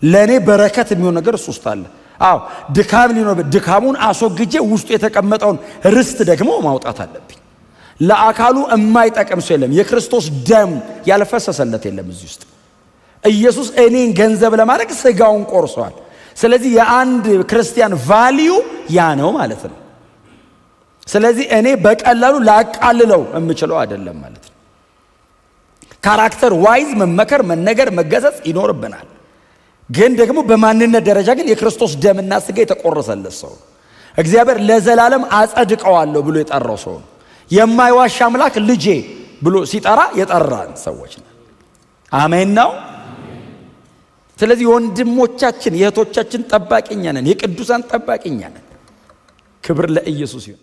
ለእኔ በረከት የሚሆን ነገር እሱ ውስጥ አለ። አዎ ድካም ሊኖር ድካሙን አስወግጄ ውስጡ የተቀመጠውን ርስት ደግሞ ማውጣት አለብኝ። ለአካሉ የማይጠቅም ሰው የለም። የክርስቶስ ደም ያልፈሰሰለት የለም እዚህ ውስጥ። ኢየሱስ እኔን ገንዘብ ለማድረግ ስጋውን ቆርሷል። ስለዚህ የአንድ ክርስቲያን ቫልዩ ያ ነው ማለት ነው። ስለዚህ እኔ በቀላሉ ላቃልለው የምችለው አይደለም ማለት ነው። ካራክተር ዋይዝ መመከር፣ መነገር፣ መገሰጽ ይኖርብናል። ግን ደግሞ በማንነት ደረጃ ግን የክርስቶስ ደምና ስጋ የተቆረሰለት ሰው ነው። እግዚአብሔር ለዘላለም አጸድቀዋለሁ ብሎ የጠራው ሰው ነው። የማይዋሽ አምላክ ልጄ ብሎ ሲጠራ የጠራን ሰዎች ነው። አሜን ነው። ስለዚህ ወንድሞቻችን የእህቶቻችን ጠባቂኛ ነን፣ የቅዱሳን ጠባቂኛ ነን። ክብር ለኢየሱስ ይሁን።